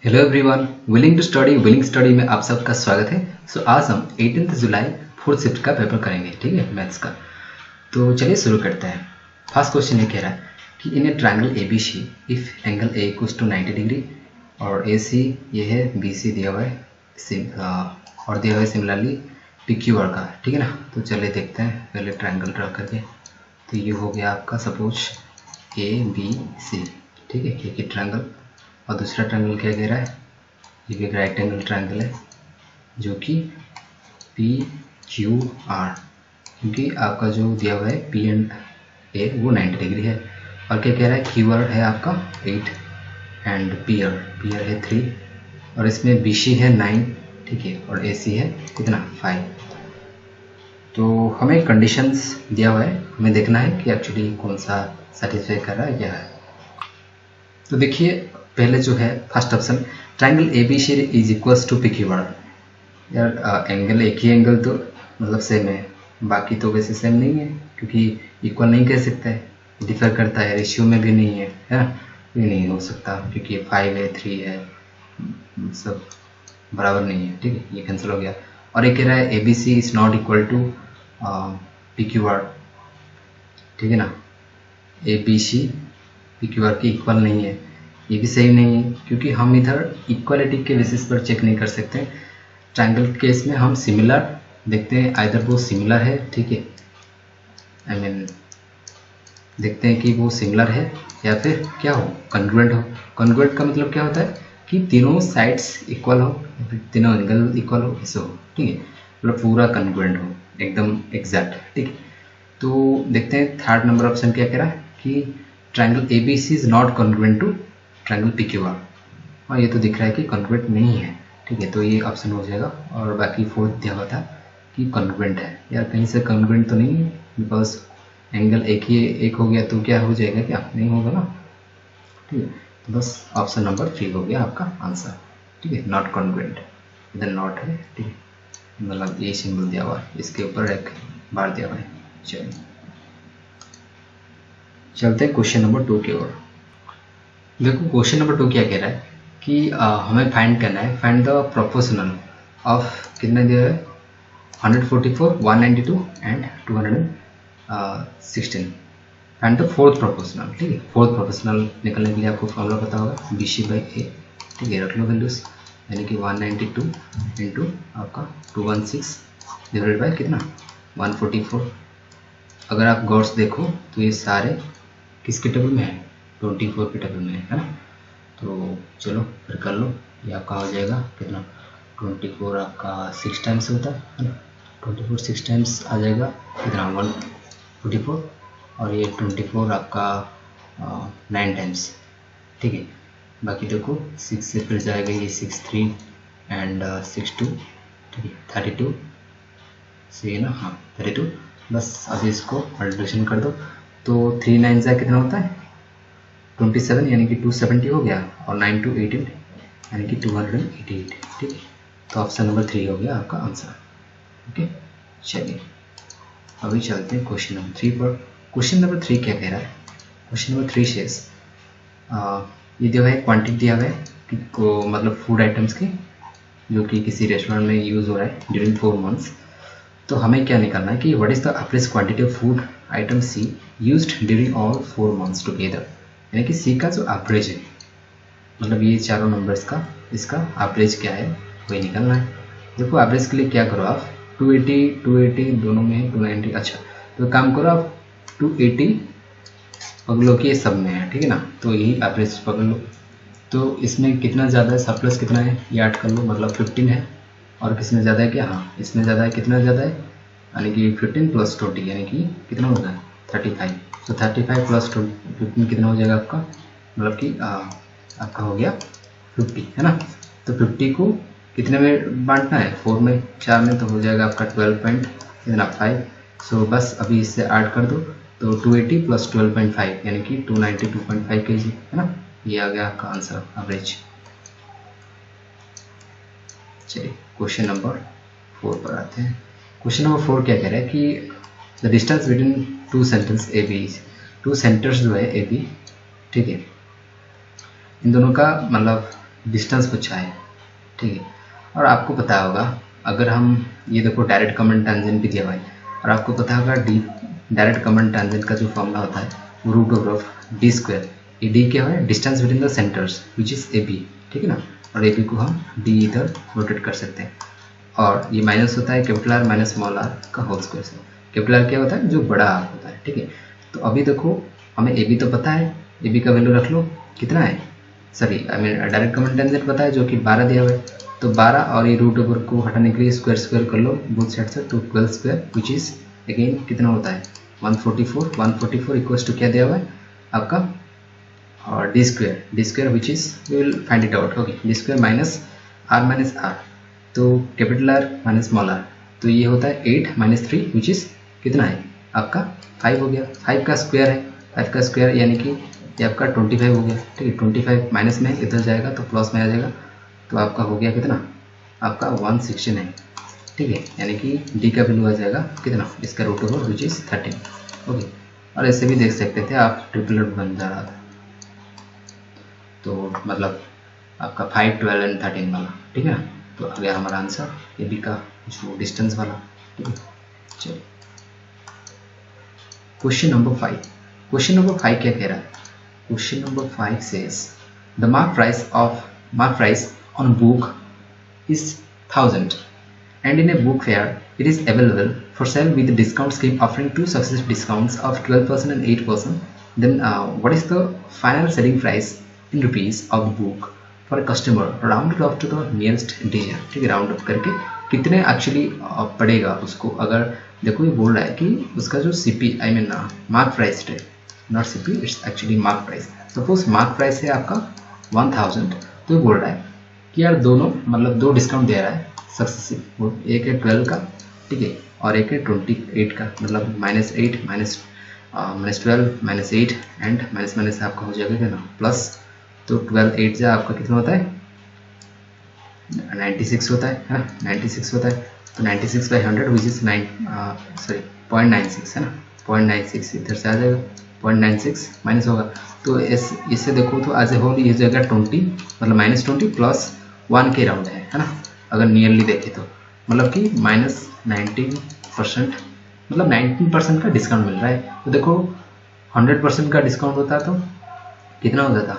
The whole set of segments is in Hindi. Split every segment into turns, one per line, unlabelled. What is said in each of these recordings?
हेलो एवरीवन, विलिंग स्टडी में आप सबका स्वागत है। आज हम 18 जुलाई फोर्थ शिफ्ट का पेपर करेंगे, ठीक है, मैथ्स का। तो चलिए शुरू करते हैं। फर्स्ट क्वेश्चन ये कह रहा है कि in a triangle A B C if angle A equals to 90 degree और ए सी ये है, बी सी दिया हुआ है और दिया हुआ है सिमिलरली पी क्यू आर का, ठीक है ना। तो चलिए देखते हैं पहले ट्रायंगल ड्रा करके। तो ये हो गया आपका सपोज ए बी सी, ठीक है, एक ही ट्रायंगल। और दूसरा ट्रायंगल क्या कह रहा है, ये भी एक राइट एंगल ट्रायंगल है जो कि पी क्यू आर, क्योंकि आपका जो दिया हुआ है पी एंड ए वो 90 डिग्री है। और क्या कह रहा है, क्यू आर है आपका 8 एंड पी आर है 3 और इसमें बी सी है 9, ठीक है, और ए सी है कितना 5। तो हमें कंडीशंस दिया हुआ है, हमें देखना है कि एक्चुअली कौन सा सेटिस्फाई कर रहा है क्या है। तो देखिए पहले जो है first option, triangle A B C is equals to P Q R. यार एंगल एक ही एंगल तो मतलब सेम है, बाकी तो वैसे सेम नहीं है, क्योंकि इक्वल नहीं कह सकता है, डिफर करता है, रेशियो में भी नहीं है ना, ये नहीं हो सकता क्योंकि 5 है 3 है, सब बराबर नहीं है, ठीक है, ये कैंसिल हो गया। और ये कह रहा है A B C is not equal to P Q R, ठीक है ना, A B C P Q R की इक्वल नहीं है, ये भी सही नहीं है, क्योंकि हम इधर इक्वालिटी के बेसिस पर चेक नहीं कर सकते। ट्रायंगल केस में हम सिमिलर देखते हैं, आइदर वो सिमिलर है, ठीक है, आई मीन देखते हैं कि वो सिमिलर है या फिर क्या हो, कॉन्ग्रुएंट हो। कॉन्ग्रुएंट का मतलब क्या होता है कि तीनों साइड्स इक्वल हो, तीनों एंगल इक्वल हो, ऐसे हो, ठीक है, मतलब पूरा कॉन्ग्रुएंट हो, एकदम एग्जैक्ट, ठीक है। तो देखते हैं थर्ड नंबर ऑप्शन क्या कह रहा है कि triangle A B C is not congruent to triangle P Q R. और ये तो दिख रहा है कि कॉन्ग्रुएंट नहीं है, ठीक है, तो ये ऑप्शन हो जाएगा। और बाकी फोर्थ दिया हुआ था कि कॉन्ग्रुएंट है। यार कहीं से कॉन्ग्रुएंट तो नहीं है, बिकॉज एंगल एक हो गया तो क्या हो जाएगा, क्या नहीं होगा ना, ठीक है। तो बस ऑप्शन नंबर 3 हो गया आपका आंसर, ठीक है, नॉट कॉन्ग्रुएंट, इधर नॉट है, ठीक है, मतलब ये सिंबल दिया हुआ है, इसके ऊपर एक बार दिया हुआ है। चलिए चलते हैं क्वेश्चन नंबर 2 की ओर। देखो क्वेश्चन नंबर 2 क्या कह रहा है कि हमें फाइंड करना है, फाइंड द प्रोपोर्शनल ऑफ कितना दिया है 144, 192 and 216। Find the fourth proportional, ठीक है। फोर्थ प्रोपोर्शनल निकलने के लिए आपको फॉर्मूला पता होगा बी सी बाई ए, ठीक है, रख लो वैल्यूज, यानी कि 192 इंटू आपका 216 डिवाइडेड बाई कितना 144। अगर आप गौर से देखो तो ये सारे किसके टेबल में है, 24 के टेबल में है ना। तो चलो फिर कर लो, ये आपका हो जाएगा कितना 24 आपका 6 टाइम्स होता है ना, 24 6 टाइम्स आ जाएगा कितना 144, और ये 24 आपका 9 टाइम्स, ठीक है। बाकी देखो 6 से फिर जाएगा ये 6 3 एंड 6 2, ठीक है, 32 सही है ना, हाँ 32। बस अभी इसको मल्टीप्लिकेशन कर दो तो 3 9 जा कितना होता है 27, यानी कि 270 हो गया, और 9 2 18 यानी कि 288, ठीक है। तो ऑप्शन नंबर 3 हो गया आपका आंसर, ओके। चलिए अभी चलते हैं क्वेश्चन नंबर 3 पर। क्वेश्चन नंबर 3 क्या कह रहा है, क्वेश्चन नंबर 3 शेष ये दिया हुआ है क्वांटिटी दिया हुआ है कि को मतलब फूड आइटम्स की जो कि किसी रेस्टोरेंट में यूज़ हो रहा है ड्यूरिंग 4 मंथ्स। तो हमें क्या निकालना है कि what is the average quantity of food item C used during all 4 months together, यानी कि सी का जो एवरेज है, मतलब ये चारों नंबर्स का इसका एवरेज क्या है वही निकालना है। देखो एवरेज के लिए क्या करो आप 280 दोनों में है 290, अच्छा तो काम करो आप 280 पकड़ लो कि ये सब में है, ठीक है ना, तो यही एवरेज पकड़ लो। तो इसमें कितना ज़्यादा है, सब प्लस कितना है ये ऐड कर लो, मतलब 15 है, और किसमें ज़्यादा है क्या, हाँ इसमें ज़्यादा है, कितना ज़्यादा है यानी कि 15 प्लस 20 यानी कि कितना होगा 35। तो 35 प्लस 15 कितना हो जाएगा आपका, मतलब कि आपका हो गया 50 है ना। तो 50 को कितने में बांटना है 4 में, 4 में, तो हो जाएगा आपका 12.5। सो बस अभी इससे ऐड कर दो तो 280 प्लस 12.5 यानी कि 292.5 kg है ना, ये आ गया आपका आंसर एवरेज। चलिए क्वेश्चन नंबर 4 पर आते हैं। क्वेश्चन नंबर 4 क्या कह रहा है कि the distance between two sentence A B, two centres जो है ए बी, ठीक है, इन दोनों का मतलब डिस्टेंस पूछा है, ठीक है। और आपको पता होगा अगर हम ये देखो डायरेक्ट कॉमन टेंजेंट भी दिया हुआ है, और आपको पता होगा डी डायरेक्ट कॉमन टेंजेंट का जो फॉर्मूला होता है वो root over of D square. ये डी क्या है, distance between the centres which is A B, ठीक है ना। और ए बी को हम डी इधर रोटेट कर सकते हैं। और ये माइनस होता है capital R minus small R का होल स्क्वायर से। कैपिटल आर क्या होता है, जो बड़ा आर होता है, ठीक है। तो अभी देखो हमें ए बी तो पता है, ए बी का वैल्यू रख लो कितना है, sorry I mean direct common tangent पता है जो कि 12 दिया हुआ है। तो 12 और ये रूट ओवर को हटाने के लिए स्क्वायर स्क्वायर कर लो बोथ साइड से, तो 12 स्क्वायर विच इज़ अगेन कितना होता है 144। 144 इक्वल्स टू क्या दिया हुआ है आपका, और D square which is we will find it out, okay. D square minus R, तो capital R minus small R, तो ये होता है 8 माइनस 3 विच इज़ कितना है आपका 5 हो गया। 5 का स्क्वायर है, 5 का स्क्वायर यानी कि ये आपका 25 हो गया, ठीक है। 25 माइनस में इधर जाएगा तो प्लस में आ जाएगा, तो आपका हो गया कितना, आपका 169, ठीक है। यानी कि डी का वैल्यू आ जाएगा कितना, इसका root over which is 13, okay. और ऐसे भी देख सकते थे आप ट्रिपल रूट बन जा रहा था, तो मतलब आपका 5, 12 एंड 13 वाला, ठीक है ना। तो आ गया हमारा आंसर ए बी का जो डिस्टेंस वाला, ठीक है। चलिए क्वेश्चन नंबर 5। क्वेश्चन नंबर 5 क्या कह रहा है, question number 5 says the mark price on book is 1000 and in a book fair it is available for sale with the discount scheme offering two successive discounts of 12% and 8%. Then what is the final selling price in rupees of the book for a customer rounded off to the nearest integer, ठीक है। राउंड अप करके कितने एक्चुअली पड़ेगा उसको। अगर देखो ये बोल रहा है कि उसका जो CP I mean mark price है, not CP it's actually mark price. Suppose mark price है आपका 1000, तो ये बोल रहा है कि यार दोनों मतलब दो डिस्काउंट दे रहा है सक्सेसिव, एक है 12 का, ठीक है, और एक है 28 का, मतलब -8 -12 -8 एंड माइनस आपका हो जाएगा क्या ना प्लस। तो 12 8 जा आपका कितना होता है 96 होता है ना, 96 होता है। तो 96 बाई 100 विच इज 0.96 है ना, 0.96 इधर से आ जाएगा, 0.96 माइनस होगा। तो इससे देखो तो एज ए होल ये जाएगा 20, मतलब -20 प्लस 1 के राउंड है ना। अगर नियरली देखें तो मतलब कि -19%, मतलब 19% का डिस्काउंट मिल रहा है। तो देखो 100% का डिस्काउंट होता तो कितना हो जाता,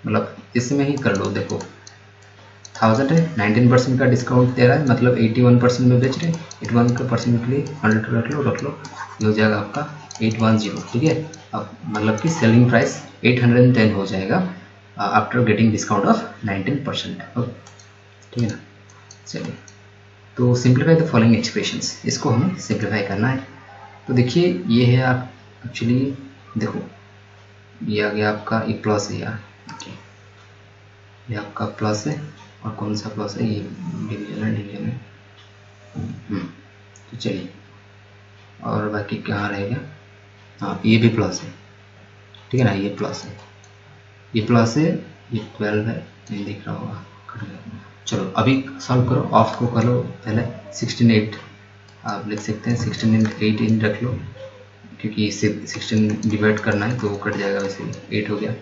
मतलब इसमें ही कर लो। देखो 1000 है, 19% का डिस्काउंट दे रहा है, मतलब 81% में बेच रहे हैं। 81% के लिए 100 रख लो, ये हो जाएगा आपका 810, ठीक है। अब मतलब कि सेलिंग प्राइस 810 हो जाएगा आफ्टर गेटिंग डिस्काउंट ऑफ 19%, ठीक है ना। चलिए तो सिंप्लीफाई द फॉलोइंग एक्सप्रेशंस, इसको हमें सिंप्लीफाई करना है। तो देखिए ये है आप एक्चुअली देखो ये आ गया आपका ये प्लस है यार, ओके, ये आपका प्लस है और कौन सा प्लस है, ये डिवीजन है। तो चलिए और बाकी कहाँ रहेगा, हाँ ये भी प्लस है, ठीक है ना, ये प्लस है, ये प्लस है, ये 12 है, नहीं दिख रहा होगा, कट गया। चलो अभी सॉल्व करो, ऑफ को करो पहले 16 आप लिख सकते हैं, 16 रख लो क्योंकि इससे 16 डिवाइड करना है तो वो कट जाएगा, वैसे 8 हो गया।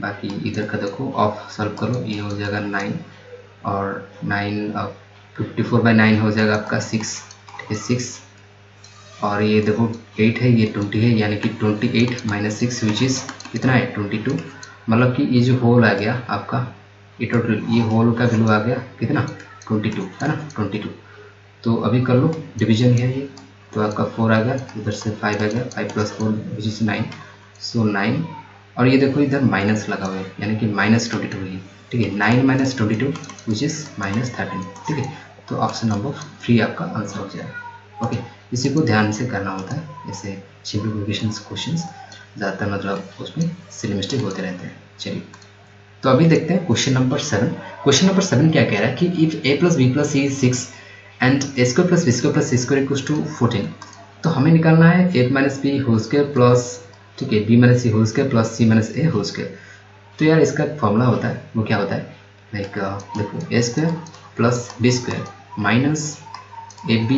बाकी इधर का देखो ऑफ सॉल्व करो, ये हो जाएगा 9 और 9 54/9 हो जाएगा आपका 6, ठीक है 6। और ये देखो 8 है, ये 20 है, यानी कि 28 माइनस 6 विच इज़ कितना है 22। मतलब कि ये जो होल आ गया आपका, ये टोटल ये होल का वैल्यू आ गया कितना 22 है ना, 22। तो अभी कर लो डिवीजन है ये, तो आपका 4 आ गया, इधर से 5 आ गया, 5 + 4 विच इज़ 9, सो 9। और ये देखो इधर माइनस लगा हुआ है, यानी कि -22 है, ठीक है। 9 - 22 विच इज़ -13, ठीक है। तो ऑप्शन नंबर 3 आपका आंसर हो जाएगा, ओके। इसी को ध्यान से करना होता है, ऐसे सिंप्लीफिकेशन क्वेश्चन ज़्यादातर मतलब उसमें सिली मिस्टेक होते रहते हैं। चलिए तो अभी देखते हैं क्वेश्चन नंबर 7। क्वेश्चन नंबर 7 क्या कह रहा है कि if a + b + c 6 and a² + b² + c² = 14, तो हमें निकालना है a - b whole square plus, ठीक है, b - c whole square plus c - a whole square. तो यार इसका फॉर्मूला होता है, वो क्या होता है, लाइक देखो a² + b² minus ab -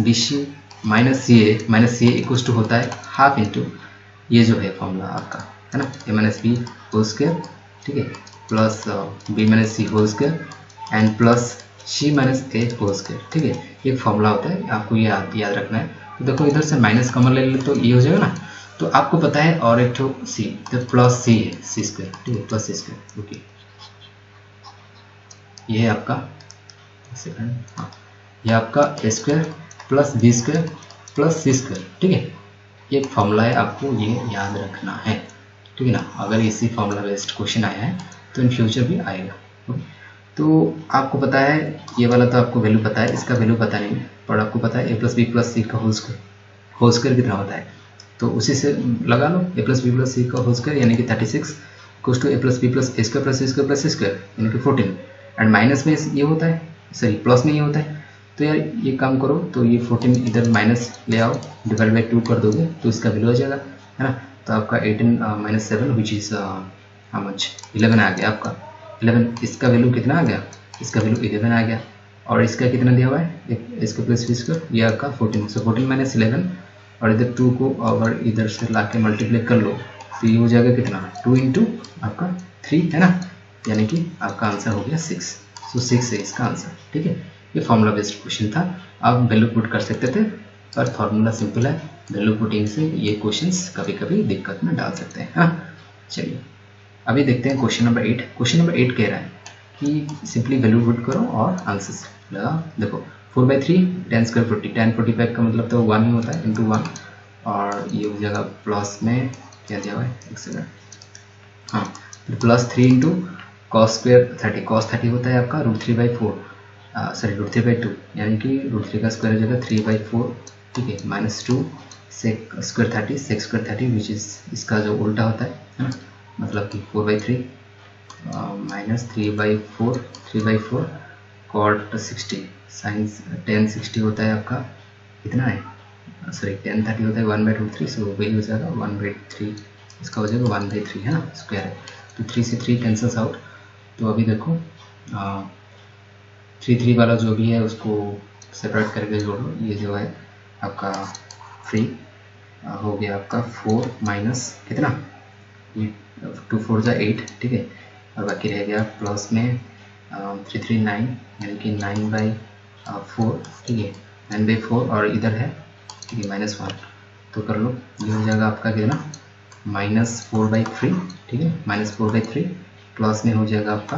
bc minus ca equals to होता है ½ इंटू ये जो है फॉर्मूला आपका है ना, a - b होल स्क्वायर, ठीक है, plus B minus C whole square and plus C minus A whole square. ठीक है, एक फॉर्मूला होता है, आपको याद रखना है। तो देखो इधर से माइनस कॉमन ले ले तो ये हो जाएगा ना, तो आपको पता है और एक तो सी, तो प्लस सी है, सी स्क्वायर। ठीक है, प्लस सी स्क्वायर। ओके, ये है आपका सेकंड, हाँ, ये आपका A square plus B square plus C square. ठीक है, एक फॉर्मूला है, आपको ये याद रखना है। ठीक है ना, अगर इसी फॉर्मूला बेस्ड क्वेश्चन आया है तो इन फ्यूचर भी आएगा। ओके, तो आपको पता है ये वाला, तो आपको वैल्यू पता है, इसका वैल्यू पता नहीं है, पर आपको पता है ए प्लस बी प्लस सी का होल स्क्वायर कितना होता है, तो उसी से लगा लो। A plus B plus C का होल स्क्वायर यानी कि 36 equals to A plus B plus A square plus C square plus C square यानी कि 14, एंड माइनस में ये होता है, सॉरी प्लस में ये होता है। तो यार ये काम करो, तो ये 14 इधर माइनस ले आओ, डिवाइड बाई 2 कर दोगे तो इसका वैल्यू आ जाएगा, है ना। तो आपका 18 minus 7 which is how much, 11 आ गया आपका 11। इसका वैल्यू कितना आ गया, इसका वैल्यू 11 आ गया, और इसका कितना दिया हुआ है, इसका प्लस बी स्क्वायर, ये आपका 14, सो 14 माइनस 11, और इधर 2 को अगर इधर से ला के मल्टीप्लाई कर लो तो ये हो जाएगा कितना, 2 इंटू आपका 3, है ना, यानी कि आपका आंसर हो गया 6। सो 6 है इसका आंसर। ठीक है, ये फॉर्मूला बेस्ड क्वेश्चन था, आप वैल्यू पुट कर सकते थे, पर फॉर्मूला सिंपल है, वैल्यू पुटिंग से ये क्वेश्चंस कभी कभी दिक्कत में डाल सकते हैं। हाँ, चलिए अभी देखते हैं क्वेश्चन नंबर 8। क्वेश्चन नंबर 8 कह रहा है कि सिंपली वैल्यू पुट करो और आंसर लगा। देखो 4/3 10 स्क्वायर 40, 10 45 का मतलब तो 1 ही होता है, इंटू 1, और ये हो जाएगा प्लस में क्या दिया हुआ है, एक सेकंड, हाँ, फिर plus 3 into cos square 30, cos 30 होता है आपका √3/4, सॉरी √3/2, यानी कि √3 का स्क्वायर हो जाएगा 3/4। ठीक है, -2 sec square 30, sec square 30 which is इसका जो उल्टा होता है ना, मतलब कि 4/3 माइनस 3/4 कॉट 60 साइंस 10 60 होता है आपका, कितना है, सॉरी 10 30 होता है 1/√3, सो वही हो जाएगा 1/3, इसका हो जाएगा 1/3, है ना, स्क्वायर है, तो 3 से 3 कैंसल्स आउट। तो अभी देखो 3 वाला जो भी है उसको सेपरेट करके जोड़ लो, ये जो है आपका 3 हो गया आपका 4 माइनस कितना, ये 2 4 जा 8, ठीक है, और बाकी रह गया प्लस में 339 यानी कि 9/4, ठीक है, 9/4, और इधर है ठीक है -1, तो कर लो, ये हो जाएगा आपका कितना -4/3, ठीक है, -4/3, प्लस में हो जाएगा आपका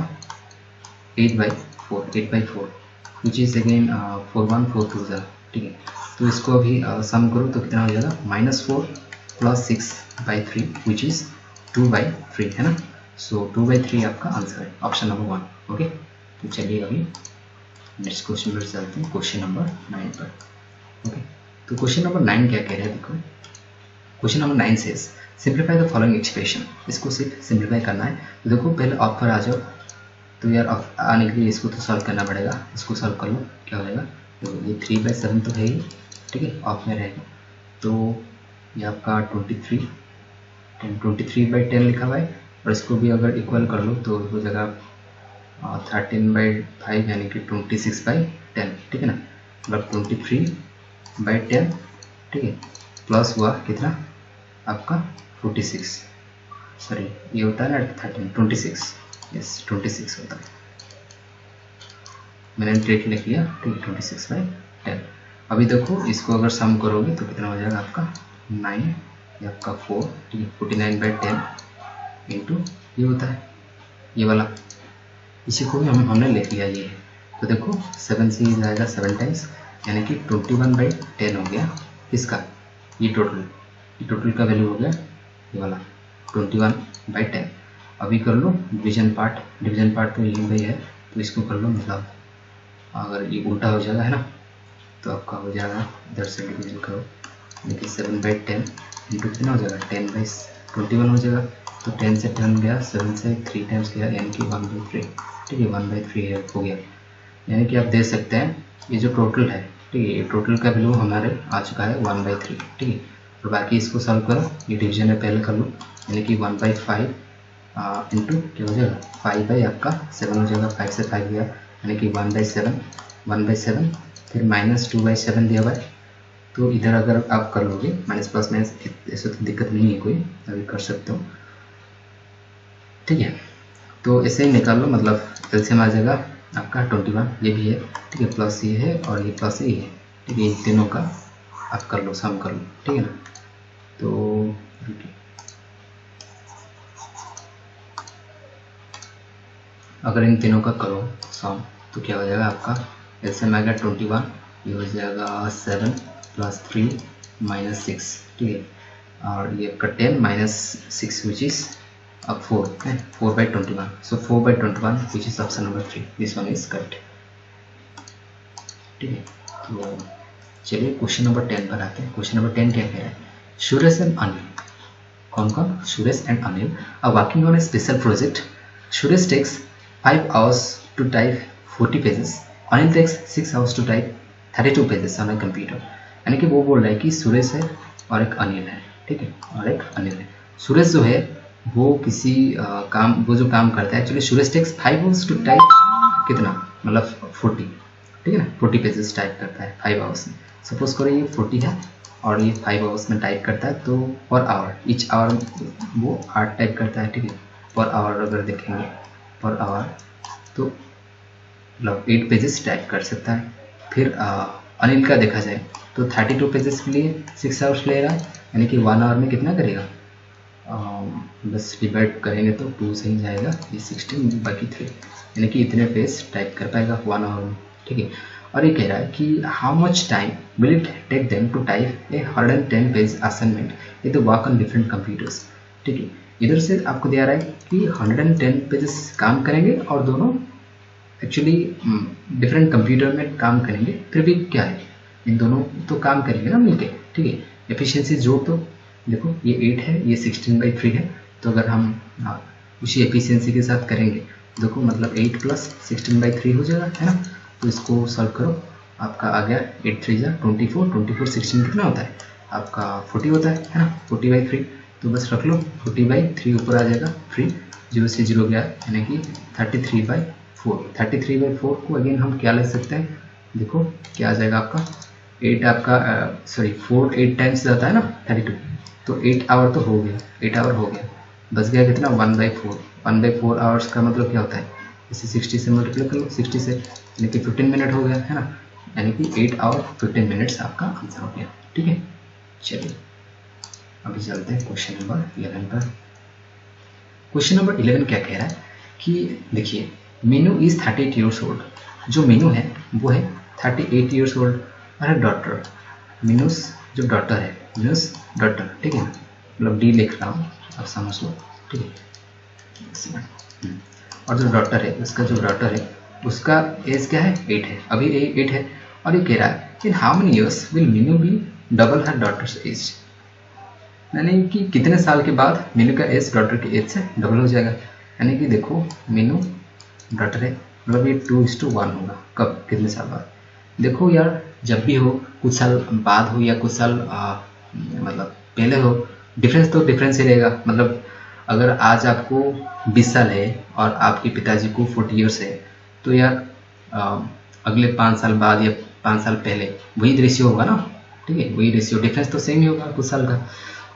8/4 विच इज़ अगेन 4 1 4 2 जा, ठीक है। तो इसको अभी सम करो तो कितना हो जाएगा -4 प्लस 6/3 विच इज़ 2/3, है ना। सो 2/3 आपका आंसर है, ऑप्शन नंबर 1। ओके, तो चलिए अभी नेक्स्ट क्वेश्चन पर चलते हैं, क्वेश्चन नंबर 9 पर। ओके, तो क्वेश्चन नंबर 9 क्या कह रहा है, देखो क्वेश्चन नंबर 9 से सिंप्लीफाई द फॉलोइंग एक्सप्रेशन, इसको सिर्फ सिंप्लीफाई करना है। तो देखो पहले ऑफ पर आ जाओ, तो यार ऑफ आने के लिए इसको तो सॉल्व करना पड़ेगा, इसको सॉल्व कर लो, क्या हो जाएगा, तो ये 3/7 तो है ही, ठीक है, ऑफ में रहेगा, तो ये आपका 23/10 लिखा हुआ है, और इसको भी अगर इक्वल कर लो तो हो जाएगा 13/5 यानी कि 26/10, ठीक है ना, मतलब 23/10, ठीक है, प्लस हुआ कितना आपका 46, सॉरी ये होता है ना 26, यस 26 होता है, मैंने डेट लिख लिया, ठीक है, 26/10। अभी देखो इसको अगर सम करोगे तो कितना हो जाएगा आपका 9, ये आपका 4, ठीक है, 49/10 इंटू ये होता है ये वाला, इसी को भी हमने लिख लिया ये है, तो देखो 7 से जाएगा 7 टाइम्स, यानी कि 21/10 हो गया इसका, ये टोटल का वैल्यू हो गया ये वाला 21/10। अभी कर लो डिवीजन पार्ट तो यही भाई है, तो इसको कर लो, मतलब अगर ये उल्टा हो जाएगा, है ना, तो आपका हो जाएगा इधर से डिवीजन करो, देखिए 7/10 इंटू कितना हो जाएगा 10/21 हो जाएगा, तो 10 से 10 गया, 7 से 3 टाइम्स गया, यानी कि 1/3, ठीक है, 1/3 है हो गया, यानी कि आप देख सकते हैं ये जो टोटल है, ठीक है, ये टोटल का वैल्यू हमारे आ चुका है 1/3, ठीक है, और बाकी इसको सॉल्व करो, ये डिवीजन में पहले कर लो, यानी कि 1/5 इंटू क्या हो जाएगा 5 आपका 7 हो जाएगा, 5 से 5 गया, यानी कि 1/7, फिर -2/7 दिया हुआ है, तो इधर अगर आप कर लोगे माइनस प्लस माइनस, ऐसे तो दिक्कत नहीं है कोई, अभी कर सकते हो, ठीक है। तो ऐसे ही निकाल लो, मतलब एलसीएम आ जाएगा आपका 21, ये भी है ठीक है, प्लस ये है और ये प्लस ये है ठीक है, इन तीनों का आप कर लो, सम कर लो ठीक है ना। तो अगर इन तीनों का करो सम तो क्या हो जाएगा आपका, एलसीएम आएगा 21, ये हो जाएगा 7 + 3 - 6 ठीक है, और ये आपका 10 - 6 विच इज अब 4 है, 4/21, सो 4/21 which is option number 3, this one is correct ठीक है। तो चलिए क्वेश्चन नंबर 10 पर आते हैं। क्वेश्चन नंबर 10 क्या कह रहा है, सुरेश एंड अनिल, कौन कौन, Suresh and Anil are working on a special project. Suresh takes 5 hours to type 40 pages, Anil takes 6 hours to type 32 pages on a computer। यानी कि वो बोल रहा है कि सुरेश है और एक अनिल है ठीक है, और एक अनिल है। सुरेश जो है वो किसी काम, वो जो काम करता है actually, Suresh takes 5 hours to type कितना, मतलब 40 ठीक है ना, 40 पेजेस टाइप करता है 5 hours में। सपोज करो ये 40 है और ये 5 hours में टाइप करता है, तो पर आवर, ईच आवर वो 8 टाइप करता है ठीक है। पर आवर अगर देखेंगे पर आवर तो मतलब 8 पेजेस टाइप कर सकता है। फिर अनिल का देखा जाए तो 32 पेजेस के लिए 6 hours लेगा, यानी कि 1 hour में कितना करेगा, बस डिवाइड करेंगे तो 2 से ही जाएगा, ये 16 बाकी 3, यानी कि इतने पेज टाइप कर पाएगा 1 hour में ठीक है। और ये कह रहा है कि how much time will it take them to type a 110 page assignment with work on different computers ठीक है। इधर से आपको दिया रहा है कि 110 पेजेस काम करेंगे और दोनों एक्चुअली डिफरेंट कंप्यूटर में काम करेंगे, फिर भी क्या है, इन दोनों तो काम करेंगे ना मिलके ठीक है। एफिशिएंसी जोड़ तो देखो ये 8 है, ये 16/3 है, तो अगर हम उसी एफिशिएंसी के साथ करेंगे देखो, मतलब 8 + 16/3 हो जाएगा है ना। तो इसको सॉल्व करो, आपका आ गया 8 3 जा 24, 24 16 कितना होता है आपका 40 होता है ना, 40/3, तो बस रख लो 40/3 ऊपर आ जाएगा, फ्री 0 से 0 गया, यानी कि 33/4। 33/4 को अगेन हम क्या ले सकते हैं, देखो क्या आ जाएगा आपका 8, आपका सॉरी 4 8 टाइम्स जाता है ना 32, तो 8 आवर तो हो गया, 8 आवर हो गया, बच गया कितना 1/4। 1/4 आवर्स का मतलब क्या होता है, इसे 60 से मल्टीप्लाई कर लो, 60 से, यानी कि 15 मिनट हो गया है ना, यानी कि 8 hour 15 minutes आपका आंसर हो गया ठीक है। चलिए अभी चलते हैं क्वेश्चन नंबर 11 पर। क्वेश्चन नंबर 11 क्या कह रहा है कि देखिए, मीनू इज 38 years old, जो मीनू है वो है 38 years old और डॉटर, मीनूस जो डॉटर है, मीनूस डॉटर ठीक है ना, मतलब डी लिख रहा हूँ आप समझ लो ठीक है। और जो डॉटर है, उसका जो डॉटर है उसका एज क्या है 8 है, अभी 8 है, और ये कह रहा है in how many years will Meenu be double her daughter's age, यानी कि कितने साल के बाद मीनू का एज डॉटर के एज से डबल हो जाएगा। यानी कि देखो मीनू डॉटर है, मतलब ये 2:1 होगा, कब कितने साल बाद, देखो यार जब भी हो, कुछ साल बाद हो या कुछ साल मतलब पहले हो, डिफरेंस तो डिफरेंस ही रहेगा। मतलब अगर आज आपको 20 साल है और आपके पिताजी को 40 years है, तो यार अगले 5 साल बाद या 5 साल पहले वही रेशियो होगा ना ठीक है, वही रेशियो, डिफरेंस तो सेम ही होगा कुछ साल का।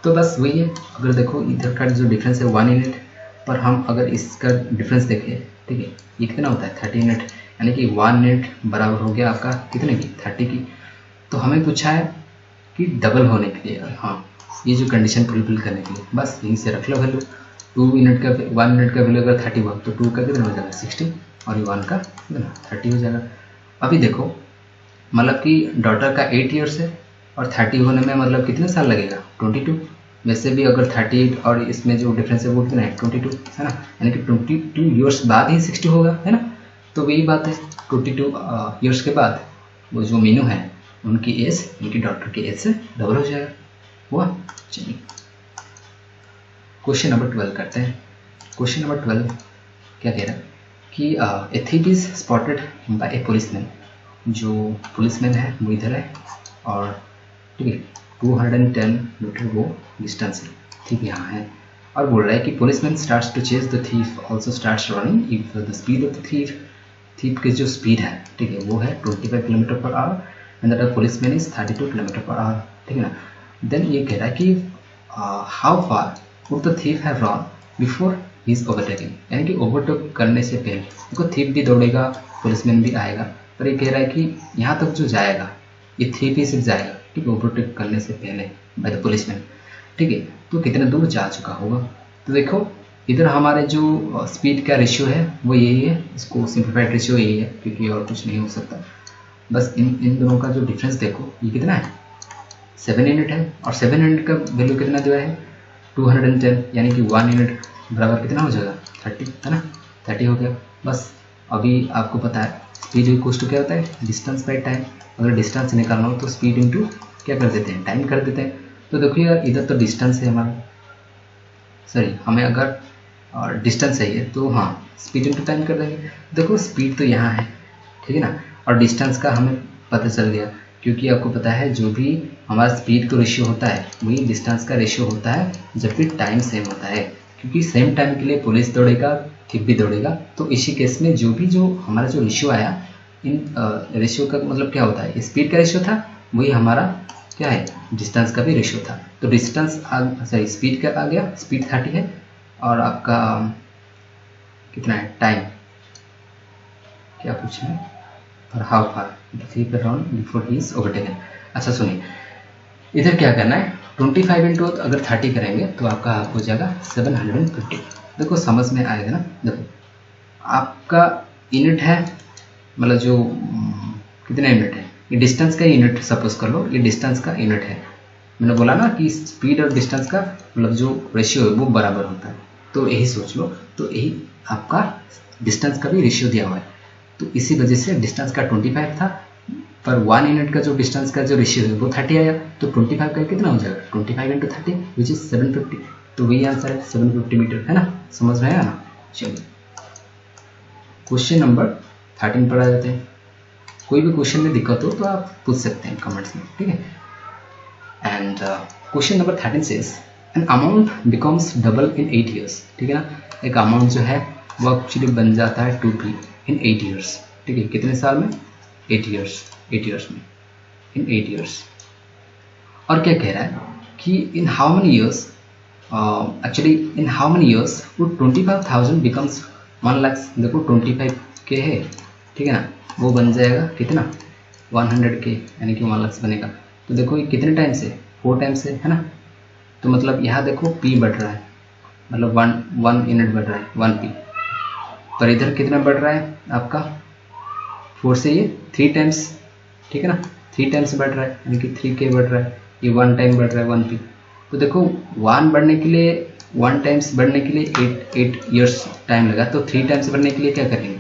तो बस वही है, अगर देखो इधर का जो डिफरेंस है 1 यूनिट, पर हम अगर इसका डिफरेंस देखें ठीक है, ये कितना होता है 30 यूनिट, यानी कि 1 यूनिट बराबर हो गया आपका कितने की 30 की। तो हमें पूछा है कि डबल होने के लिए, हाँ ये जो कंडीशन फुलफिल करने के लिए, बस यहीं से रख लो वैल्यू, 1 यूनिट का वैल्यू अगर 30 हुआ तो 2 का कितना हो जाएगा 60, और ये 1 का कितना 30 हो जाएगा। अभी देखो मतलब कि डॉटर का 8 years है और 30 होने में मतलब कितने साल लगेगा 22, वैसे भी अगर 38 और इसमें जो डिफरेंस है वो कितना है 22 है ना, यानी कि 22 years बाद ही 60 होगा है ना। तो वही बात है 22 years के बाद वो जो मीनू है उनकी एज उनकी डॉटर की एज से डबल हो जाएगा, हुआ। चलिए क्वेश्चन नंबर 12 करते हैं। क्वेश्चन नंबर 12 क्या कह रहा है कि a thief is spotted by a policeman, जो पुलिसमैन है वो इधर है और ठीक है 210 मीटर वो डिस्टेंस है, ठीक है यहाँ है, और बोल रहा है कि policeman starts to chase the thief also starts running if the speed of the thief की जो स्पीड है ठीक है वो है 25 km/h and the policeman is 32 km/h, ठीक है ना। देन ये कह रहा है कि how far would the thief have run before he is overtaking, यानी कि ओवरटेक करने से पहले। देखो थीप भी दौड़ेगा, पुलिसमैन भी आएगा, पर ये कह रहा है कि यहाँ तक जो जाएगा ये थीप ही सिर्फ जाएगा, ठीक है, ओवरटेक करने से पहले बाय द पुलिसमैन, ठीक है। तो कितने दूर जा चुका होगा। तो देखो इधर हमारे जो स्पीड का रेशियो है वो यही है, इसको सिंप्लीफाइड रेशियो यही है, क्योंकि और कुछ नहीं हो सकता। बस इन दोनों का जो डिफरेंस देखो, ये कितना है 7 यूनिट है, और 7 यूनिट का वैल्यू कितना दिया है 210, यानी कि 1 यूनिट बराबर कितना हो जाएगा 30, है ना, 30 हो गया। बस अभी आपको पता है स्पीड इक्वल्स टू क्या होता है डिस्टेंस बाई टाइम। अगर डिस्टेंस निकालना हो तो स्पीड इंटू क्या कर देते हैं टाइम कर देते हैं। तो देखो यार इधर तो डिस्टेंस है हमारा, सॉरी हमें अगर डिस्टेंस चाहिए तो हाँ स्पीड इंटू टाइम कर देंगे। देखो स्पीड तो यहाँ है, ठीक है ना, और डिस्टेंस का हमें पता चल गया, क्योंकि आपको पता है जो भी हमारा स्पीड का रेशियो होता है वही डिस्टेंस का रेशियो होता है जब भी टाइम सेम होता है, क्योंकि सेम टाइम के लिए पुलिस दौड़ेगा थिप भी दौड़ेगा। तो इसी केस में जो हमारा जो रेशियो आया, इन रेशियो का मतलब क्या होता है, स्पीड का रेशियो था वही हमारा क्या है डिस्टेंस का भी रेशियो था। तो डिस्टेंस सॉरी स्पीड का आ गया, स्पीड 30 है, और आपका कितना है टाइम, क्या पूछ रहे हैं पर how far thief around before he is overtaken. अच्छा सुनिए इधर क्या करना है 25 इंटू अगर 30 करेंगे तो आपका हो जाएगा 750। देखो समझ में आएगा ना। देखो आपका यूनिट है, मतलब जो कितने यूनिट है, ये डिस्टेंस का यूनिट सपोज कर लो, ये डिस्टेंस का यूनिट है। मैंने बोला ना कि स्पीड और डिस्टेंस का मतलब जो रेशियो है वो बराबर होता है, तो यही सोच लो। तो यही आपका डिस्टेंस का भी रेशियो दिया हुआ है, तो इसी वजह से डिस्टेंस का 25 था, पर 1 यूनिट का जो डिस्टेंस का जो रेशियो है वो 30 आया। तो 25 का कितना हो जाएगा 25 इंटू 30 विच इज 750। तो वही आंसर है 750 मीटर, है ना, समझ में आया ना। चलिए क्वेश्चन नंबर 13 पर आ जाते हैं। कोई भी क्वेश्चन में दिक्कत हो तो आप पूछ सकते हैं कमेंट्स में, ठीक है। And question number 13 says an amount becomes double in 8 years, ठीक है ना। एक अमाउंट जो है वो एक्चुअली बन जाता है 2p इन 8 ईयर्स, ठीक है। कितने साल में 8 ईयर्स में, इन 8 ईयर्स। और क्या कह रहा है कि in how many years, actually in how many years would 25,000 becomes 1 lakh. देखो 25 के है, ठीक है ना, वो बन जाएगा कितना 100 के, यानी कि 1 लाख बनेगा। तो देखो ये कितने टाइम से 4 टाइम से, है ना। तो मतलब यहाँ देखो p बढ़ रहा है, मतलब 1 यूनिट बढ़ रहा है 1p, पर इधर कितना बढ़ रहा है आपका 4 से ये 3 टाइम्स, ठीक है ना, 3 टाइम्स बढ़ रहा है, यानी कि 3k बढ़ रहा है, ये 1 टाइम बढ़ रहा है 1p। तो देखो 1 बढ़ने के लिए 1 टाइम्स बढ़ने के लिए 8 ईयर्स टाइम लगा, तो 3 टाइम्स बढ़ने के लिए क्या करेंगे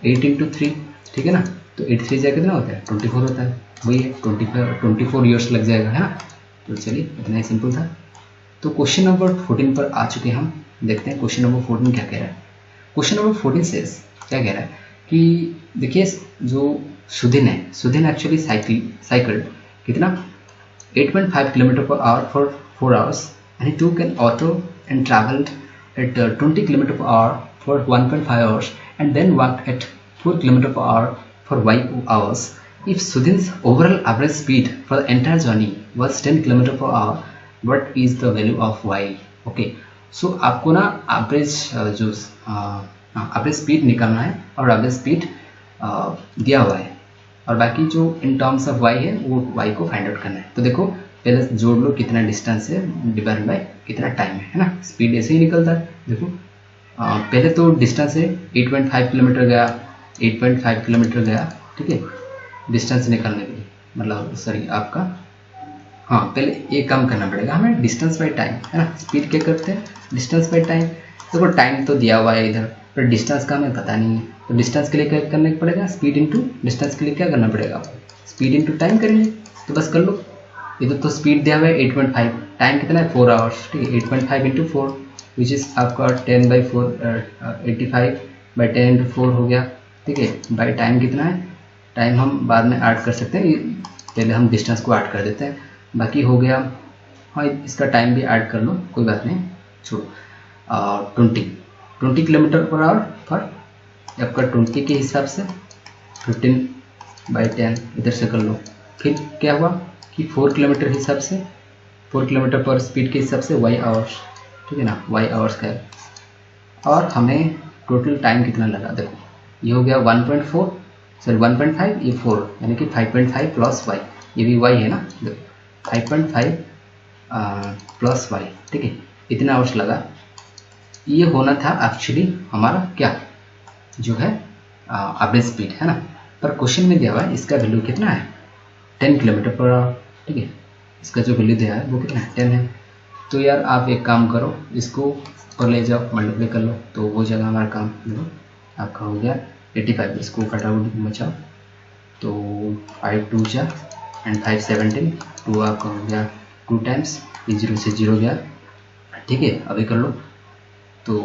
8 इंटू 3, ठीक है ना। तो 8 3 जा कितना होता है 24 होता है, वही है 24 ईयर्स लग जाएगा, है ना। तो चलिए इतना ही सिंपल था। तो क्वेश्चन नंबर 14 पर आ चुके हैं हम, देखते हैं क्वेश्चन नंबर 14 क्या कह रहा है। क्वेश्चन नंबर 14 से क्या कह रहा है कि देखिए जो सुदिन है, सुदिन एक्चुअली साइकिल कितना 8.5 kilometre per hour for 4 hours and he took an auto and travelled at 20 kilometre per hour for 1.5 hours and then walked at 4 kilometre per hour for 5 hours. If Sudhin's overall average speed for the entire journey was 10 km per hour, what is the value of y? Okay, so आपको ना एवरेज जो एवरेज स्पीड निकालना है, और एवरेज स्पीड दिया हुआ है, और बाकी जो इन टर्म्स ऑफ y है वो y को फाइंड आउट करना है। तो देखो पहले जोड़ लो कितना डिस्टेंस है डिवाइड बाय कितना टाइम है ना, स्पीड ऐसे ही निकलता है। देखो पहले तो डिस्टेंस है 8.5 किलोमीटर गया, 8.5 किलोमीटर गया, ठीक है, डिस्टेंस निकालने के लिए, मतलब सॉरी आपका हाँ पहले ये काम करना पड़ेगा हमें डिस्टेंस बाय टाइम, है ना। स्पीड क्या करते हैं डिस्टेंस बाय टाइम। देखो टाइम तो दिया हुआ है इधर, पर डिस्टेंस का हमें पता नहीं है, तो डिस्टेंस के लिए क्या करना पड़ेगा स्पीड इंटू डिस्टेंस के लिए क्या करना पड़ेगा आपको स्पीड इंटू टाइम करेंगे। तो बस कर लो, इधर तो स्पीड दिया हुआ है 8.5, टाइम कितना है 4 आवर्स, ठीक है। 8.5 इंटू 4 विच इज़ आपका 10/4 85/10 इंटू 4 हो गया, ठीक है। बाई टाइम कितना है, टाइम हम बाद में ऐड कर सकते हैं, पहले हम डिस्टेंस को ऐड कर देते हैं, बाकी हो गया। हाँ इसका टाइम भी ऐड कर लो, कोई बात नहीं, छोड़ो। 20 किलोमीटर पर आवर पर आपका 20 के हिसाब से 15/10 इधर से कर लो। फिर क्या हुआ कि 4 किलोमीटर हिसाब से 4 किलोमीटर पर स्पीड के हिसाब से y आवर्स, ठीक है ना, y आवर्स का है। और हमें टोटल टाइम कितना लगा, देखो ये हो गया 1.4 सॉरी 1.5, ये 4 यानी कि 5.5 प्लस वाई, ये भी वाई है ना, देखो 5.5 प्लस वाई, ठीक है, इतना आवर्स लगा। ये होना था एक्चुअली हमारा क्या जो है एवरेज स्पीड है ना, पर क्वेश्चन में दिया हुआ है इसका वैल्यू कितना है 10 किलोमीटर पर आवर, ठीक है, इसका जो वैल्यू दिया है वो कितना है 10 है। तो यार आप एक काम करो, इसको ऊपर ले जाओ मल्टीप्लाई कर लो, तो वो जगह हमारा काम देखो आपका हो गया 85, इसको फटाफट बचाओ, तो 5 2 जा एंड 5 17, 2 आपका हो गया 2 टाइम्स, ये 0 से 0 गया, ठीक है, अभी कर लो तो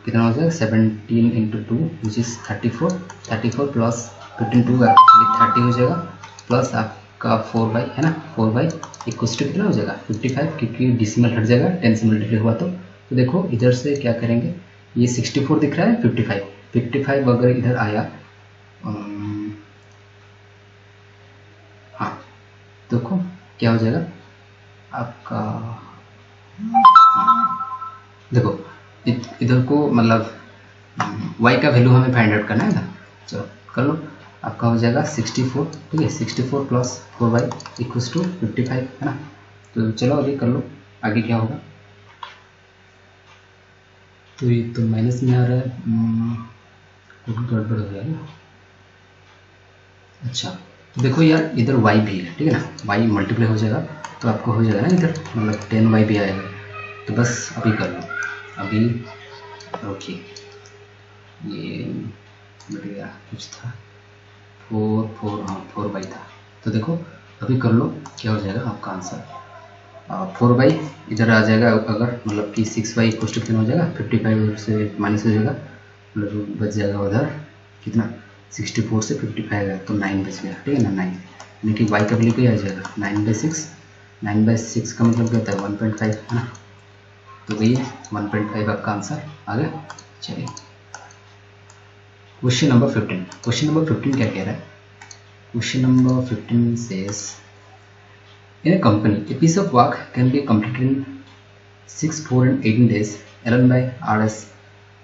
कितना हो जाएगा 17 इंटू 2 विच इज़ 34, 34 प्लस 15 2 30 हो जाएगा, प्लस आपका 4 बाई है ना, 4 बाई इक्वल्स टू कितना हो जाएगा 55, क्योंकि डिसिमल हट जाएगा 10 से मल्टीप्लाई हुआ तो देखो इधर से क्या करेंगे, ये 64 दिख रहा है 55 अगर इधर आया हाँ देखो क्या हो जाएगा आपका, देखो इधर को मतलब y का वैल्यू हमें फाइंड आउट करना है ना, चलो कर लो, आपका हो जाएगा 64, ठीक है, 64 प्लस 4y इक्वल्स टू 55 है ना, तो चलो अभी कर लो आगे क्या होगा, तो ये तो माइनस में आ रहा है, गड़बड़ हो गया ना, अच्छा तो देखो यार इधर y भी है, ठीक है ना, y मल्टीप्लाई हो जाएगा तो आपको हो जाएगा ना इधर मतलब 10y भी आएगा, तो बस अभी कर लो, अभी ओके ये मिल गया, कुछ था 4 बाई था, तो देखो अभी कर लो क्या हो जाएगा आपका आंसर 4 बाई इधर आ जाएगा, अगर मतलब कि 6 बाई इक्वल टू कितना हो जाएगा 55 से माइनस हो जाएगा, मतलब बच जाएगा उधर कितना 64 से 55 है तो 9 बच गया, ठीक है ना 9, यानी कि वाई का वैल्यू क्या आ जाएगा 9/6, 9/6 का मतलब क्या होता है 1.5 है ना, तो वही 1.5 आपका आंसर आ गया। चलिए क्वेश्चन नंबर 15 क्या कह रहा है, question number 15 says in a company a piece of work can be completed in 6 4 and 18 days alone by RS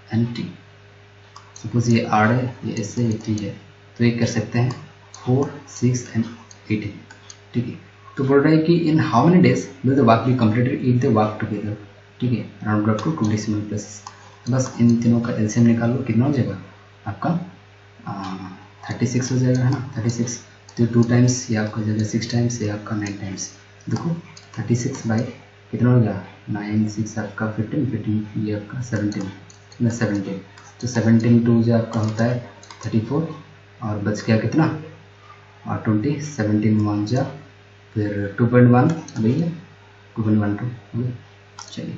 and T, suppose ये R है, ये S है, ये T है, तो ये कर सकते हैं 4 6 and 18, ठीक है, तो बोल रहा है कि in how many days will the work be completed if they work together, ठीक है, round up to 2 decimal places, तो बस इन तीनों का एलसीएम निकाल लो, कितना हो जाएगा आपका 36 हो जाएगा है ना, 36, तो 2 टाइम्स ये आपका हो जाएगा 6 टाइम्स, ये आपका 9 टाइम्स, देखो 36 बाई कितना हो गया 9 6 आपका 15 ये आपका 17, तो 17 2 जो आपका होता है 34 और बच गया कितना और 20, 17 1 जा फिर 2.1 अभी है 2.12, चलिए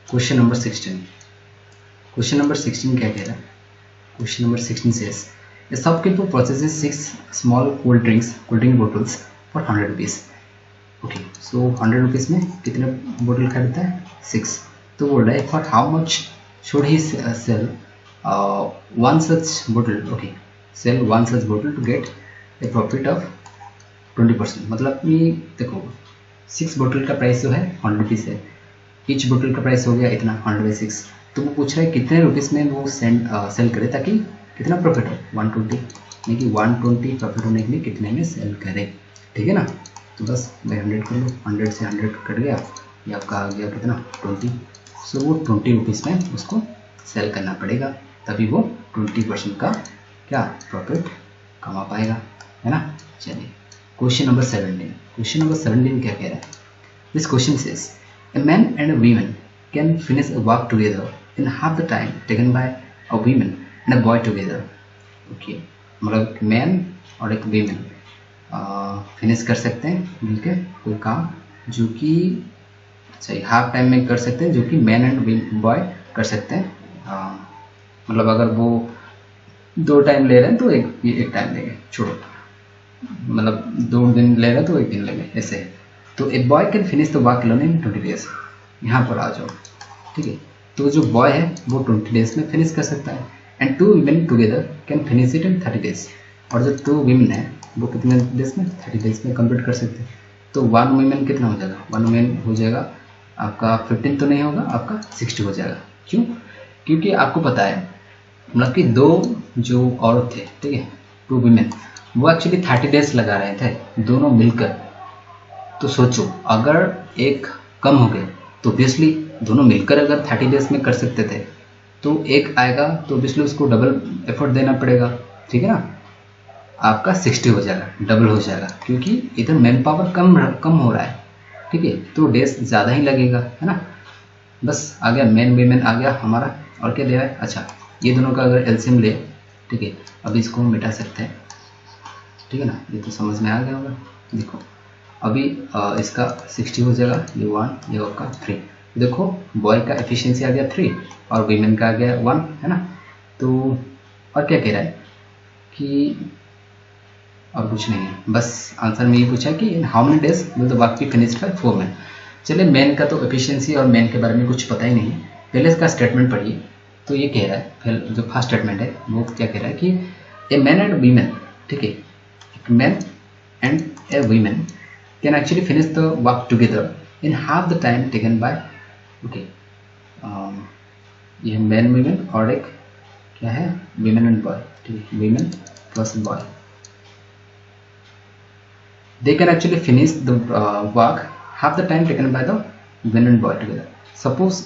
क्वेश्चन नंबर 16 क्या कह रहा है, question number 16 says a shopkeeper purchases 6 small cool drink bottles for 100 rupees, okay, so 100 rupees में कितने बोतल खरीदता है 6, तो बोल रहा है for how much should he sell one such बोतल, ओके, सेल वन सच बोतल to get a profit of 20%, मतलब कि देखो 6 बोतल का प्राइस जो है 100 रुपीज़ है, ईच बोतल का प्राइस हो गया इतना 100/6, तो वो पूछ रहा है कितने रुपीज़ में वो सेल करे ताकि कितना प्रॉफिट हो 120, यानी कि 120 प्रॉफिट होने के लिए कितने में सेल करे, ठीक है ना, तो बस मैं 100 कर लो, 100 से 100 कट गया, ये आपका आ गया कितना 20, सो वो 20 रुपीज़ में उसको सेल करना पड़ेगा, तभी वो 20% का क्या प्रॉफिट कमा पाएगा, है ना। चलिए क्वेश्चन नंबर 17 क्या कह रहा है, this question says a man and a woman can finish a work together in half the time taken by a woman and a boy together, okay, मतलब मैन और एक वीमेन फिनिश कर सकते हैं मिलके कोई काम जो कि सही हाफ टाइम में कर सकते हैं, जो कि मैन एंड बॉय कर सकते हैं, मतलब अगर वो 2 टाइम ले रहे हैं तो एक टाइम लेंगे, छोड़ो मतलब 2 दिन ले रहे हैं तो 1 दिन लेंगे, ऐसे है, तो a boy can finish the work alone in 20 days, यहाँ पर आ जाओ, ठीक है, तो जो बॉय है वो 20 डेज में फिनिश कर सकता है, and 2 women together can finish it in 30 days, और जो 2 women है वो कितने डेज में 30 डेज में कंप्लीट कर सकते हैं, तो 1 women कितना हो जाएगा 1 women हो जाएगा आपका 15 तो नहीं होगा, आपका 60 हो जाएगा। क्यों? क्योंकि आपको पता है मतलब कि दो जो औरत थे, ठीक है, 2 वीमेन, वो एक्चुअली 30 डेज लगा रहे थे दोनों मिलकर। तो सोचो अगर एक कम हो गए तो ऑब्वियसली दोनों मिलकर अगर 30 डेज में कर सकते थे, तो एक आएगा तो ऑब्वियसली उसको डबल एफर्ट देना पड़ेगा, ठीक है ना। आपका 60 हो जाएगा, डबल हो जाएगा, क्योंकि इधर मैन पावर कम हो रहा है, ठीक है, तो डेज ज़्यादा ही लगेगा, है ना। बस आ गया मैन वीमेन आ गया हमारा। और क्या दे रहा है, अच्छा ये दोनों का अगर एलसीएम ले, ठीक है, अभी इसको हम मिटा सकते हैं, ठीक है ना, ये तो समझ में आ गया होगा। देखो अभी इसका 60 हो जाएगा, ये 1, ये आपका 3। देखो बॉय का एफिशिएंसी आ गया 3 और वीमेन का आ गया 1, है ना। तो और क्या कह रहा है कि और कुछ नहीं है, बस आंसर में ये पूछा कि in how many days will the work be finished by 4 man. चलिए मैन का तो एफिशिएंसी और मैन के बारे में कुछ पता ही नहीं है, पहले इसका स्टेटमेंट पढ़िए। तो ये कह रहा है, फिर जो फर्स्ट स्टेटमेंट है वो क्या कह रहा है कि ए मैन एंड वीमेन, ठीक है, एक man and A women can actually finish the work together in half the time taken by, okay, ये मैन वीमेन और एक क्या है वीमेन एंड बॉय, ठीक है, women plus boy, they can actually finish the work half the time taken by the men and boy together. Suppose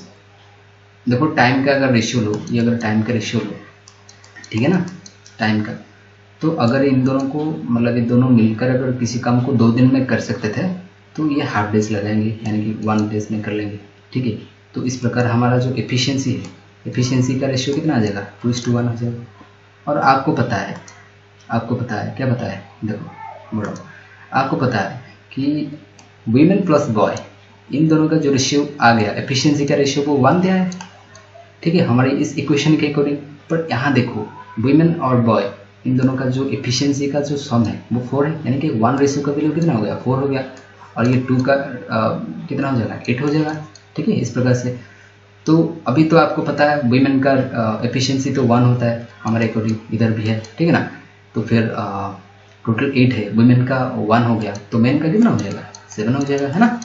देखो टाइम का अगर रेशियो लो, ये अगर टाइम का रेशियो लो, ठीक है ना, टाइम का, तो अगर इन दोनों को मतलब ये दोनों मिलकर अगर किसी काम को 2 दिन में कर सकते थे तो ये हाफ डेज लगाएंगे, यानी कि 1 डेज में कर लेंगे, ठीक है। तो इस प्रकार हमारा जो एफिशिएंसी है, एफिशिएंसी का रेशियो कितना आ जाएगा, 2:1 हो जाएगा। और आपको पता है क्या पता है, देखो बोलो, आपको पता है कि वीमेन प्लस बॉय इन दोनों का जो रेशियो आ गया, एफिशिएंसी का रेशियो वो 1 दिया है, ठीक है, हमारी इस इक्वेशन के अकॉर्डिंग। पर यहाँ देखो वीमेन और बॉय इन दोनों का जो एफिशिएंसी का जो सम है वो 4 है, यानी कि 1 रेशियो का वैल्यू कितना हो गया, 4 हो गया, और ये 2 का कितना हो जाएगा, 8 हो जाएगा, ठीक है, इस प्रकार से। तो अभी तो आपको पता है वीमेन का एफिशिएंसी तो 1 होता है हमारे अकॉर्डिंग, इधर भी है, ठीक है ना। तो फिर टोटल 8 है, वुमेन का 1 हो गया, तो मैन का कितना हो जाएगा, 7 हो जाएगा, है ना।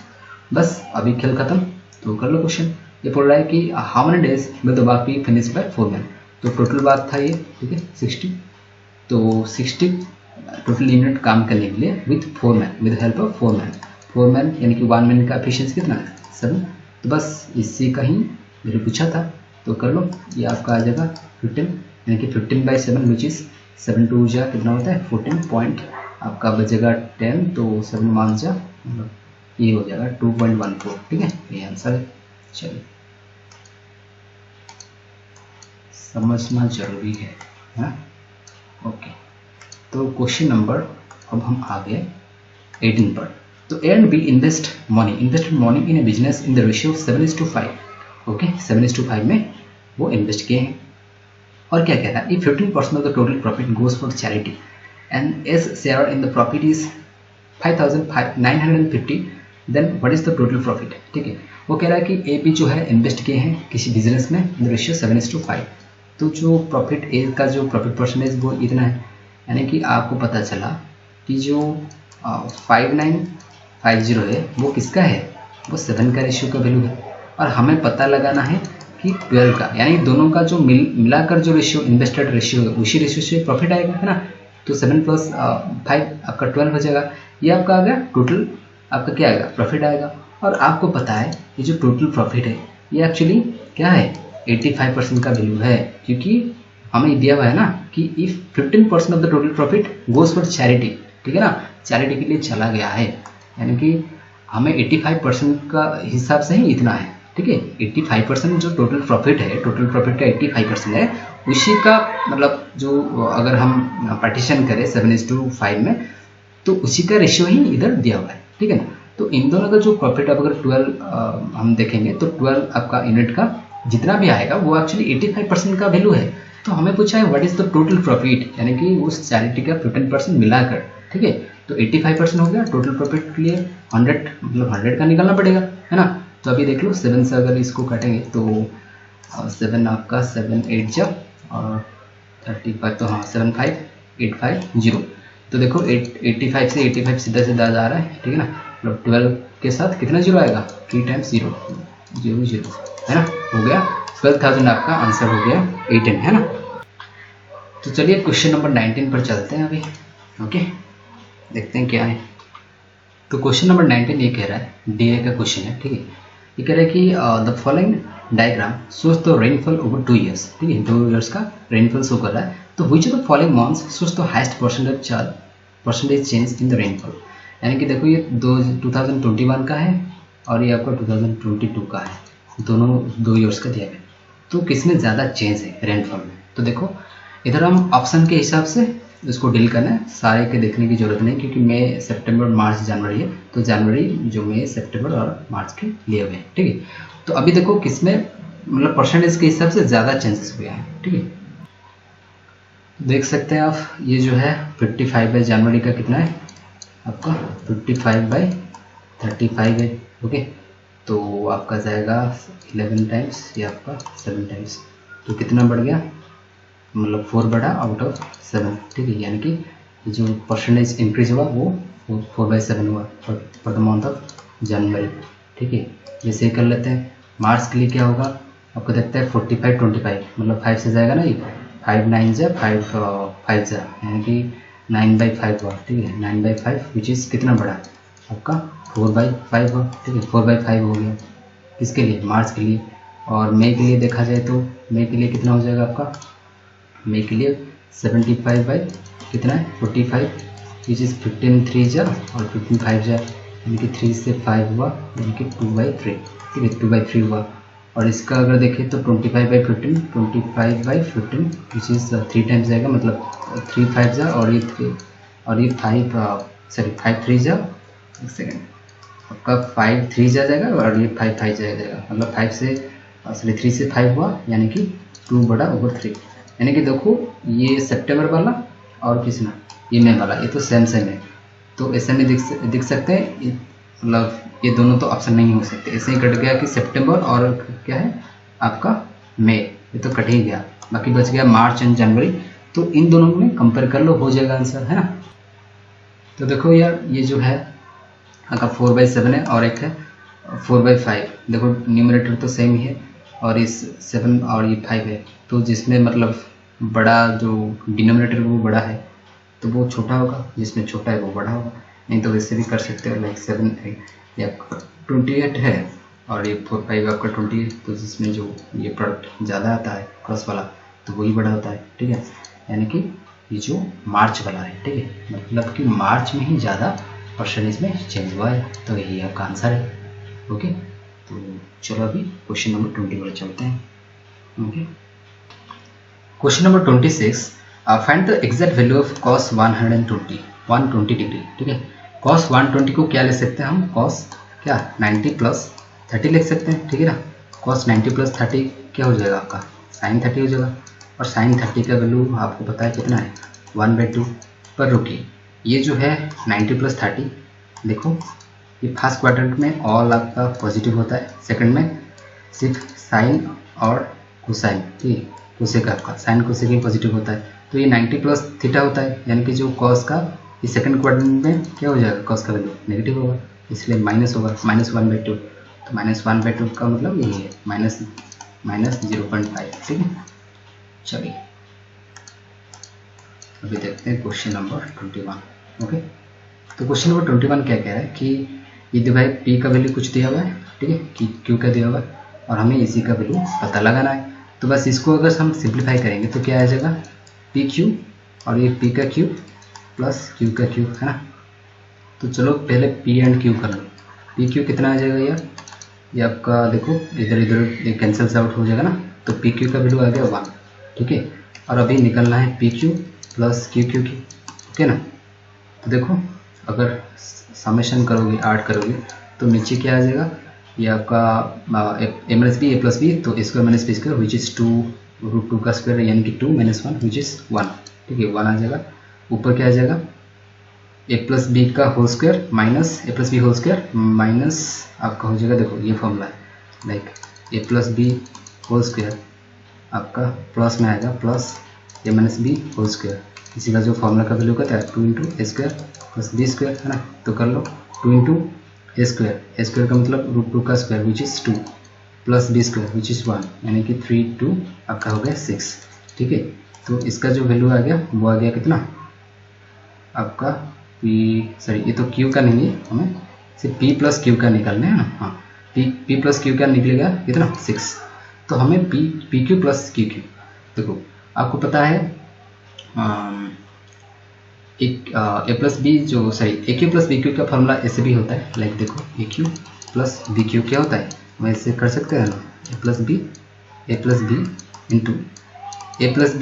बस अभी खेल खत्म, तो कर लो क्वेश्चन। ये बोल रहा है कि how many days will the work be finish by 4 man. तो टोटल बात था ये, ठीक है, 60। तो 60 टोटल यूनिट काम करने के लिए with 4 man, with help of 4 man. 4 man यानी कि 1 मैन का एफिशिएंसी कितना है, 7। तो बस इसी का ही मैंने पूछा था, तो कर लो। ये आपका आ जाएगा 15, यानी कि 15/7 विच इज 7 2 जा कितना होता है 14 पॉइंट, आपका बचेगा 10, तो 7 मान जा मतलब ये हो जाएगा 2.14, ठीक है, ये आंसर है। चलिए समझना जरूरी है ना। ओके, तो क्वेश्चन नंबर अब हम आ गए 18 पर। तो A and be invested money in A business in the ratio 7:5, okay, 7:5 में वो इन्वेस्ट किए हैं। और क्या कह रहा है, 15% of the total profit goes for charity and S share in the profit is 5,950, then what is the total profit, ठीक है। वो कह रहा है कि ए बी जो है इन्वेस्ट किए हैं किसी बिजनेस में इन रेशियो 7:5, तो जो प्रॉफिट ए का जो प्रॉफिट परसेंटेज वो इतना है, यानी कि आपको पता चला कि जो 5950 है वो किसका है, वो 7 का रेशियो का वैल्यू है, और हमें पता लगाना है कि 12 का, यानी दोनों का जो मिलाकर जो रेशियो इन्वेस्टेड रेशियो है उसी रेशियो से प्रॉफिट आएगा, है ना। तो 7 + 5 आपका 12 हो जाएगा, ये आपका आ गया टोटल, आपका क्या आएगा, प्रॉफिट आएगा। और आपको पता है ये जो टोटल प्रॉफिट है ये एक्चुअली क्या है, 85% का वैल्यू है, क्योंकि हमें दिया हुआ है ना कि if 15% of the total profit goes for charity, ठीक है ना, चैरिटी के लिए चला गया है, यानी कि हमें 85% का हिसाब से ही इतना है, ठीक है। 85% जो टोटल प्रॉफिट है, टोटल प्रॉफिट का 85% है, उसी का मतलब जो अगर हम पार्टीशन करें 7:5 में, तो उसी का रेशियो ही इधर दिया हुआ है, ठीक है ना। तो इन दोनों का जो प्रॉफिट अब अगर 12 हम देखेंगे तो 12 आपका यूनिट का जितना भी आएगा वो एक्चुअली 85% का वैल्यू है। तो हमें पूछा है what is the total profit, यानी कि उस चैरिटी का 15% मिलाकर, ठीक है। तो 85% हो गया, टोटल प्रॉफिट के लिए 100 मतलब 100 का निकालना पड़ेगा, है ना। तो अभी देख लो 7 से अगर इसको काटेंगे तो 7 आपका 7 8 जा और 35, तो हाँ 75850। तो देखो 85 से 85 सीधा सीधा जा रहा है, ठीक है ना। मतलब 12 के साथ कितना जीरो आएगा, 3 टाइम्स 0 0 0 है ना, हो गया 12,000 आपका आंसर हो गया 18 है ना। तो चलिए क्वेश्चन नंबर 19 पर चलते हैं अभी। ओके, देखते हैं क्या है। तो क्वेश्चन नंबर 19 ये कह रहा है, डीए का क्वेश्चन है, ठीक है। ये कह रहा है कि the following diagram shows the rainfall over 2 years, ठीक है, 2 ईयर्स का रेनफॉल शो कर रहा है। तो which of the following months shows the highest percentage change in the rainfall. यानी कि देखो ये 2021 का है और ये आपका 2022 का है, दोनों 2 ईयर्स का दिया गया। तो किसमें ज़्यादा चेंज है रेनफॉल में। तो देखो इधर हम ऑप्शन के हिसाब से इसको डील करना है, सारे के देखने की जरूरत नहीं, क्योंकि मई सितंबर मार्च जनवरी है, तो जनवरी जो मई सितंबर और मार्च के लिए हुए हैं, ठीक है। तो अभी देखो किसमें मतलब परसेंटेज के हिसाब से ज़्यादा चेंजेस हुए हैं, ठीक है। देख सकते हैं आप, ये जो है 55 बाई जनवरी का कितना है आपका 55/35 है। ओके, तो आपका जाएगा 11 टाइम्स, ये आपका 7 टाइम्स, तो कितना बढ़ गया, मतलब 4 बढ़ा आउट ऑफ 7, ठीक है। यानी कि जो परसेंटेज इंक्रीज हुआ वो 4/7 हुआ for the month of January, ठीक है। जैसे कर लेते हैं मार्च के लिए, क्या होगा आपको देखते हैं 45/25, मतलब 5 से जाएगा ना, ये 5 9 जा 5 5 जा, यानी कि 9/5 हुआ, ठीक है। 9/5 विच इज़ कितना बढ़ा आपका 4/5 हुआ, ठीक है। 4/5 हो गया किसके लिए, मार्च के लिए। और मई के लिए देखा जाए तो मई के लिए कितना हो जाएगा आपका, मई के लिए 75 बाई कितना है 45, विच इज़ 15 3 जा और 15 5 जा, यानी कि 3 से 5 हुआ, यानी कि 2/3, ठीक है, 2/3 हुआ। और इसका अगर देखें तो 25/15 25/15 विच इज़ 3 टाइम्स जाएगा, मतलब 3 5 जा और ये 3 और ये 5 सॉरी 5 3 जा, एक सेकेंड, आपका 5 3 जा जाएगा और ये 5 5 जाएगा, मतलब 5 से सॉरी 3 से 5 हुआ, यानी कि 2 बड़ा ओवर 3। यानी कि देखो ये सितंबर वाला और किसना ये मई वाला, ये तो सेम है, तो ऐसे में दिख सकते हैं, मतलब ये दोनों तो ऑप्शन नहीं हो सकते। ऐसे ही कट गया कि सितंबर और क्या है आपका मई, ये तो कट ही गया, बाकी बच गया मार्च एंड जनवरी। तो इन दोनों में कंपेयर कर लो, हो जाएगा आंसर, है ना। तो देखो यार ये जो है आपका 4/7 है और एक है 4/5, देखो न्यूमरेटर तो सेम ही है और इस 7 और ये 5 है, तो जिसमें मतलब बड़ा जो डिनोमिनेटर वो बड़ा है तो वो छोटा होगा, जिसमें छोटा है वो बड़ा होगा। नहीं तो वैसे भी कर सकते हो, लाइक 7 या 28 है और ये 4 5 आपका 20 है, तो जिसमें जो ये प्रोडक्ट ज़्यादा आता है क्रॉस वाला तो वही बड़ा होता है, ठीक है। यानी कि ये जो मार्च वाला है, ठीक है, मतलब कि मार्च में ही ज़्यादा परसेंटेज में चेंज हुआ है, तो यही आपका आंसर है। ओके, तो चलो अभी क्वेश्चन नंबर 20 पर चलते हैं। Okay, question number 26, find the exact value of cos 120 degree, ठीक है। cos 120 को क्या ले सकते हैं हम, cos क्या 90 + 30 लिख सकते हैं, ठीक है ना। cos 90 + 30 क्या हो जाएगा आपका sin 30 हो जाएगा, और sin 30 का वैल्यू आपको पता है कितना है 1/2। पर रुकिए, ये जो है 90 + 30, देखो ये फर्स्ट क्वाड्रेंट में ऑल आपका पॉजिटिव होता है, सेकंड में सिर्फ साइन और कोसाइन, ठीक है, कोसेक आपका साइन कोसेक ही पॉजिटिव होता है। तो ये 90 + थीटा होता है, यानी कि जो कॉस का ये सेकंड क्वाड्रेंट में क्या हो जाएगा, कॉस का वैल्यू नेगेटिव होगा, इसलिए माइनस होगा, -1/2। तो -1/2 का मतलब यही है -0.5, ठीक है। चलिए अभी देखते हैं क्वेश्चन नंबर 21। ओके, तो क्वेश्चन नंबर 21 क्या कह रहा है कि ये भाई पी का वैल्यू कुछ दिया हुआ है, ठीक है, कि क्यू का दिया हुआ है और हमें इसी का वैल्यू पता लगाना है। तो बस इसको अगर हम सिंप्लीफाई करेंगे तो क्या आ जाएगा पी क्यू, और ये पी का क्यू प्लस क्यू का क्यू, है ना। तो चलो पहले पी एंड क्यू कर लो, पी क्यू कितना आ जाएगा यार, ये आपका देखो इधर इधर ये कैंसिल्स आउट हो जाएगा ना, तो पी क्यू का वैल्यू आ गया 1, ठीक है। और अभी निकलना है P Q plus Q Q की, ओके ना। तो देखो अगर समेशन करोगे ऐड करोगे तो नीचे क्या आ जाएगा, ये आपका a-b a+b, तो square minus b square which is 2√2 का स्क्वायर, यानी कि 2 - 1 विच इज़ 1, ठीक है, 1 आ जाएगा। ऊपर क्या आ जाएगा a+b का whole square minus a+b whole square minus आपका हो जाएगा, देखो ये फॉर्मूला है, लाइक a+b होल स्क्वायर आपका प्लस में आएगा प्लस a-b होल स्क्वायर, इसी का जो फॉर्मूला का वैल्यू कहता है 2 × a² + b² है ना। तो कर लो 2 × ए स्क्वायर का मतलब रूट 2 का square which is 2 plus B square which is 1, यानी कि 3 2 आपका हो गया 6। ठीक है, तो इसका जो वैल्यू आ गया वो आ गया कितना आपका ये तो क्यू का नहीं है, हमें सिर्फ पी प्लस क्यू का निकालना है ना। हाँ, पी प्लस क्यू का निकलेगा कितना 6। तो हमें पी क्यू प्लस क्यू देखो आपको पता है ए प्लस बी जो ए क्यू प्लस बी क्यू का फॉर्मूला ऐसे भी होता है, लाइक देखो ए क्यू प्लस बी क्यू क्या होता है, हम ऐसे कर सकते हैं ना, ए प्लस बी इंटू ए प्लस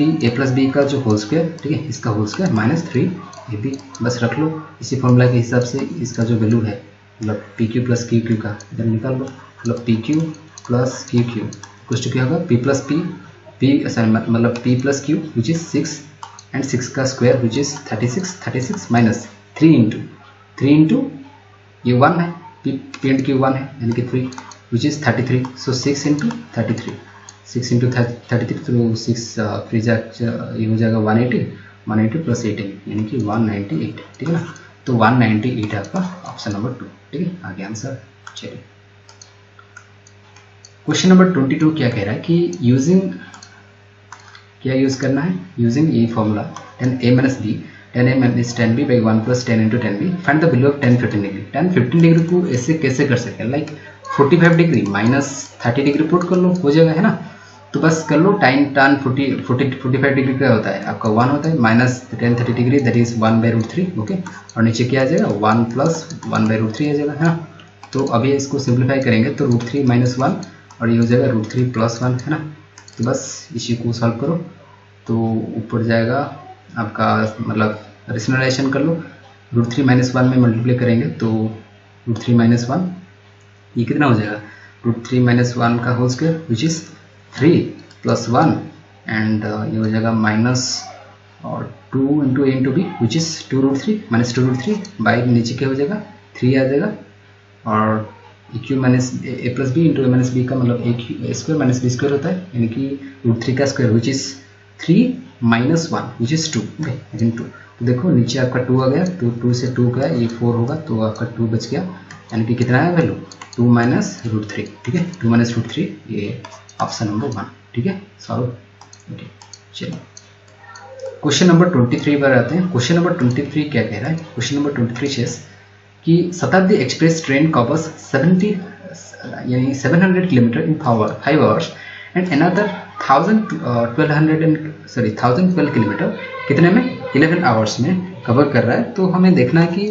बी का जो होल स्क्वायर, ठीक है, इसका होल स्क्वायर माइनस 3ab, बस रख लो इसी फॉर्मूला के हिसाब से। इसका जो वैल्यू है मतलब P Q plus Q Q का इधर निकाल लो, मतलब P Q plus Q Q कुछ क्या होगा पी प्लस मतलब P plus Q which is 6 and 6 का square which is 36 minus 3 into ये 1 है, पी एंड क्यू 1 है यानी कि 3 विच इज़ 33। सो 6 इंटू 33 तो 6 फ्री ये हो जाएगा 180 प्लस 18 यानी कि 198। ठीक है ना, तो 198 है आपका ऑप्शन नंबर 2। ठीक है, आगे आंसर। चलिए क्वेश्चन नंबर 22 क्या कह रहा है कि क्या यूज करना है, यूजिंग ये formula 10a minus b 10a minus 10b by 1 plus 10 into 10b find the value of 10 15 degree. 10 15 degree को ऐसे कैसे कर सकते हैं, like 45 degree minus 30 degree put कर लो, हो जाएगा, है ना। तो बस कर लो, tan 45 डिग्री का होता है आपका 1 होता है, minus tan 30 degree that is 1/√3। Okay, और नीचे क्या आ जाएगा 1 प्लस 1/√3 आ जाएगा, है ना। तो अभी इसको सिंप्लीफाई करेंगे तो √3 माइनस 1 और ये हो जाएगा √3 प्लस 1, है ना। तो बस इसी को सॉल्व करो तो ऊपर जाएगा आपका मतलब रेशनलाइजेशन कर लो, √3 माइनस 1 में मल्टीप्लाई करेंगे तो √3 माइनस 1 ये कितना हो जाएगा, √3 माइनस 1 का whole square which is 3 plus 1 and ये हो जाएगा माइनस और 2 into a into b which is 2√3 minus 2√3 by नीचे क्या हो जाएगा 3 आ जाएगा, और a q minus a plus b into a minus b का मतलब a square minus b square होता है, यानी कि √3 का square which is 3 minus 1 which is 2। Okay, again 2। तो देखो नीचे आपका 2 आ गया, तो 2 से 2 का ये 4 होगा तो आपका 2 बच गया, यानी कि कितना है वैल्यू 2 माइनस √3। ठीक है, 2 माइनस √3 ये ऑप्शन नंबर 1। ठीक है, सॉल्व। ओके, चलिए क्वेश्चन नंबर 23 पर आते हैं। क्वेश्चन नंबर 23 क्या कह रहा है, क्वेश्चन नंबर 23 शेष कि शताब्दी express train covers 700 kilometre in 5 hours and another 1012 kilometre कितने में 11 आवर्स में कवर कर रहा है। तो हमें देखना है कि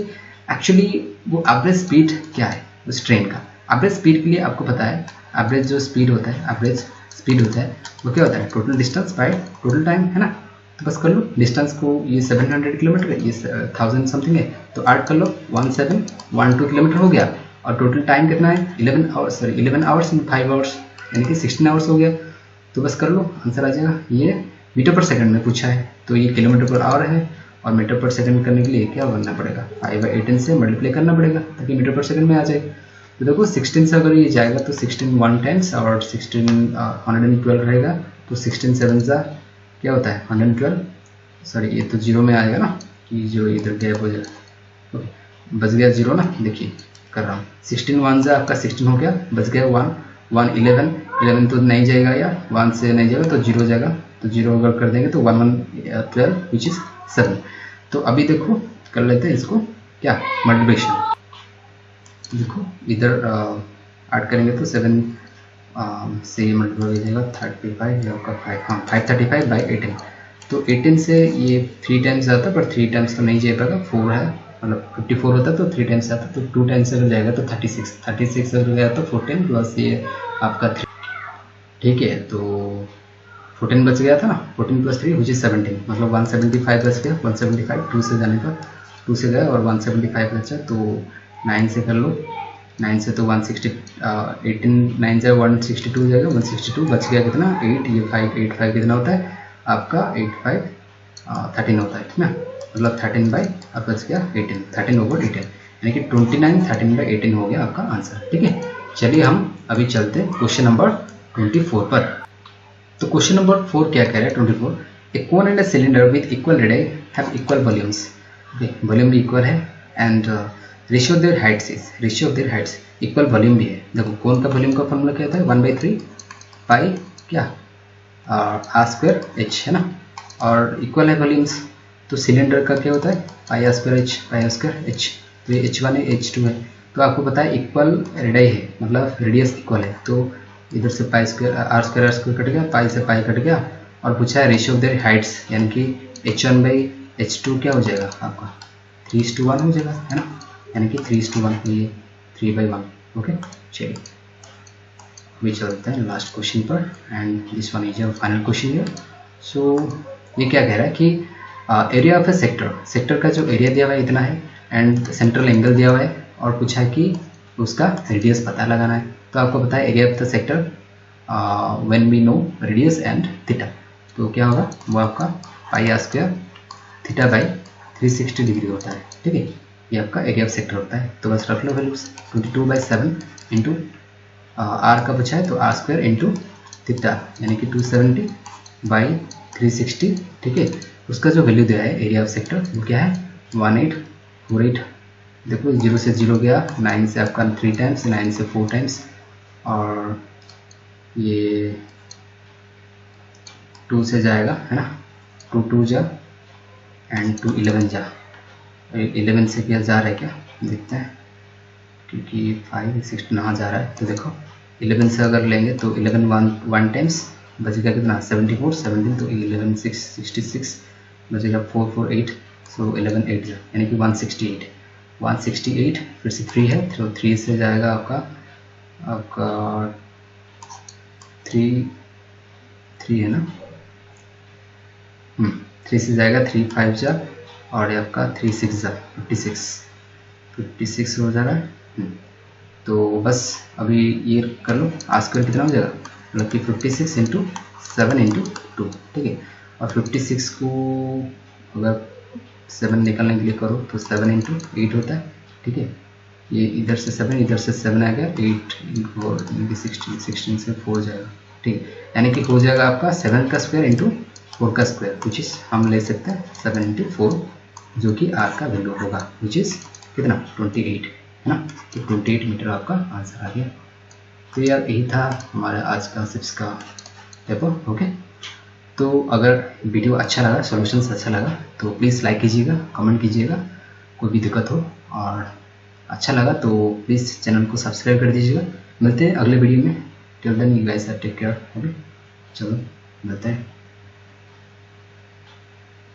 एक्चुअली वो एवरेज स्पीड क्या है उस ट्रेन का। एवरेज स्पीड के लिए आपको पता है एवरेज जो स्पीड होता है, एवरेज स्पीड होता है वो क्या होता है total distance by total time, है ना। तो बस कर लो डिस्टेंस को, ये 700 किलोमीटर है, ये 1000 समथिंग है, तो ऐड कर लो 1712 किलोमीटर हो गया, और टोटल टाइम कितना है 11 आवर्स इन 5 आवर्स यानी कि 16 आवर्स हो गया। तो बस कर लो आंसर आ जाएगा। ये मीटर पर सेकंड में पूछा है तो ये किलोमीटर पर आवर है, और मीटर पर सेकंड करने के लिए क्या करना पड़ेगा 5/18 से मल्टीप्लाई करना पड़ेगा ताकि मीटर पर सेकंड में आ जाए। तो देखो 16 से अगर ये जाएगा तो 16 1 टाइम्स और 16 112 रहेगा, तो 16 7 जा क्या होता है 112, सॉरी ये तो जीरो में आएगा ना कि जो इधर गैप हो जाएगा। ओके, बच गया जीरो ना, देखिए कर रहा हूँ 16 1 जा आपका 16 हो गया, बच गया 1 1 11 तो नहीं जाएगा यार, 1 से नहीं जाएगा तो जीरो जाएगा, तो जीरो अगर कर देंगे तो 1 1 12 विच इज़ 7। तो अभी देखो कर लेते हैं इसको क्या मल्टीप्लिकेशन, देखो इधर ऐड करेंगे तो 7 से मल्टीप्लाई हो जाएगा 35 या आपका 535/18। तो 18 से ये 3 टाइम्स आता पर 3 टाइम्स तो नहीं जा पाएगा, 4 है मतलब 54 होता तो 3 टाइम्स आता, तो 2 टाइम्स अगर जाएगा तो 36 अगर गया तो 14 प्लस ये आपका 3। ठीक है, तो 14 बच गया था ना, 14 प्लस 3 विच इज़ 17, मतलब 175 बच गया। 175 2 से जाने पर 2 से गया और 175 बचा, तो 9 से कर लो, 9 से तो 160 18 9 से 162 हो जाएगा, 162 बच गया कितना 8, ये 5 8 5 कितना होता है आपका 8 5 13 होता है, ठीक ना, मतलब 13 बाई अब बच गया 18, 13/18 यानी कि 29 13/18 हो गया आपका आंसर। ठीक है, चलिए हम अभी चलते हैं क्वेश्चन नंबर 24 पर। तो क्वेश्चन नंबर 4 क्या कह रहा है 24, a cone and a cylinder with equal radius have equal volumes. Volume भी इक्वल है and ratio of their heights equal volume भी है। देखो कोन का वॉल्यूम का फॉर्मूला क्या होता है 1/3 पाई क्या आर स्क्वायर एच है ना, और इक्वल है वॉल्यूम्स। तो सिलेंडर का क्या होता है पाई आर स्क्वायर एच, तो ये H1 है H2 है। तो आपको पता है इक्वल रेडियाई है, मतलब रेडियस इक्वल है, तो इधर से pi square r square cut गया, पाई से पाई कट गया, और पूछा है रेशियो ऑफ देयर हाइट्स, यानी कि H1/H2 क्या हो जाएगा आपका 3:1 हो जाएगा, है ना, यानी कि 3:1, ये 3/1। ओके, चलिए अभी चलते हैं लास्ट क्वेश्चन पर, and this one is your final question here. So ये क्या कह रहा है कि एरिया ऑफ ए सेक्टर का जो एरिया दिया हुआ है इतना है, एंड सेंट्रल एंगल दिया हुआ है, और पूछा है कि उसका रेडियस पता लगाना है। तो आपको पता है area of the sector when we know radius and theta, तो क्या होगा वो आपका pi r square theta by 360 degree होता है। ठीक है, ये आपका एरिया ऑफ सेक्टर होता है। तो बस रख लो वैल्यूज 22/7 इंटू आर का पूछा है तो आर स्क्वायर इंटू थीटा, यानी कि 270/360। ठीक है, उसका जो वैल्यू दिया है एरिया ऑफ सेक्टर वो क्या है 1848। देखो 0 से 0 गया, 9 से आपका 3 टाइम्स, 9 से 4 टाइम्स, और ये 2 से जाएगा है ना, 2 2 जा एंड 2 11 जा, 11 से क्या जा रहा है क्या देखते हैं, क्योंकि 5 6 नहा जा रहा है। तो देखो 11 से अगर लेंगे तो 11 1 टाइम्स बचेगा कितना 74, 17 तो 11 6 66 बचेगा 4 4 8, सो 11 8 जा, यानी कि 168 फिर से 3 है, तो 3 से जाएगा आपका 3 है ना, 3 से जाएगा 3 5 जा, और ये आपका 3 6 जा 56 हो जा रहा है। तो बस अभी ये कर लो, आर स्क्वायर कितना हो जाएगा, मतलब कि 56 इंटू 7 इंटू 2। ठीक है, और 56 को अगर 7 निकालने के लिए करो तो 7 इंटू 8 होता है। ठीक है, ये इधर से 7 इधर से 7 आ गया, 8 4 16 से 4 जाएगा। ठीक है, यानी कि हो जाएगा आपका 7 का स्क्वायर इंटू 4 का स्क्वायर, विच इज़ हम ले सकते हैं 7 इंटू 4, जो कि आर का वैल्यू होगा, विच इज़ कितना 28 है ना। तो 28 मीटर आपका आंसर आ गया। तो यार यही था हमारा आज का सिप्स का पेपर। ओके, तो अगर वीडियो अच्छा लगा, सॉल्यूशंस अच्छा लगा, तो प्लीज़ लाइक कीजिएगा, कमेंट कीजिएगा, कोई भी दिक्कत हो, और अच्छा लगा तो प्लीज़ चैनल को सब्सक्राइब कर दीजिएगा। मिलते हैं अगले वीडियो में, till then you guys take care. Okay, चलो मिलते हैं।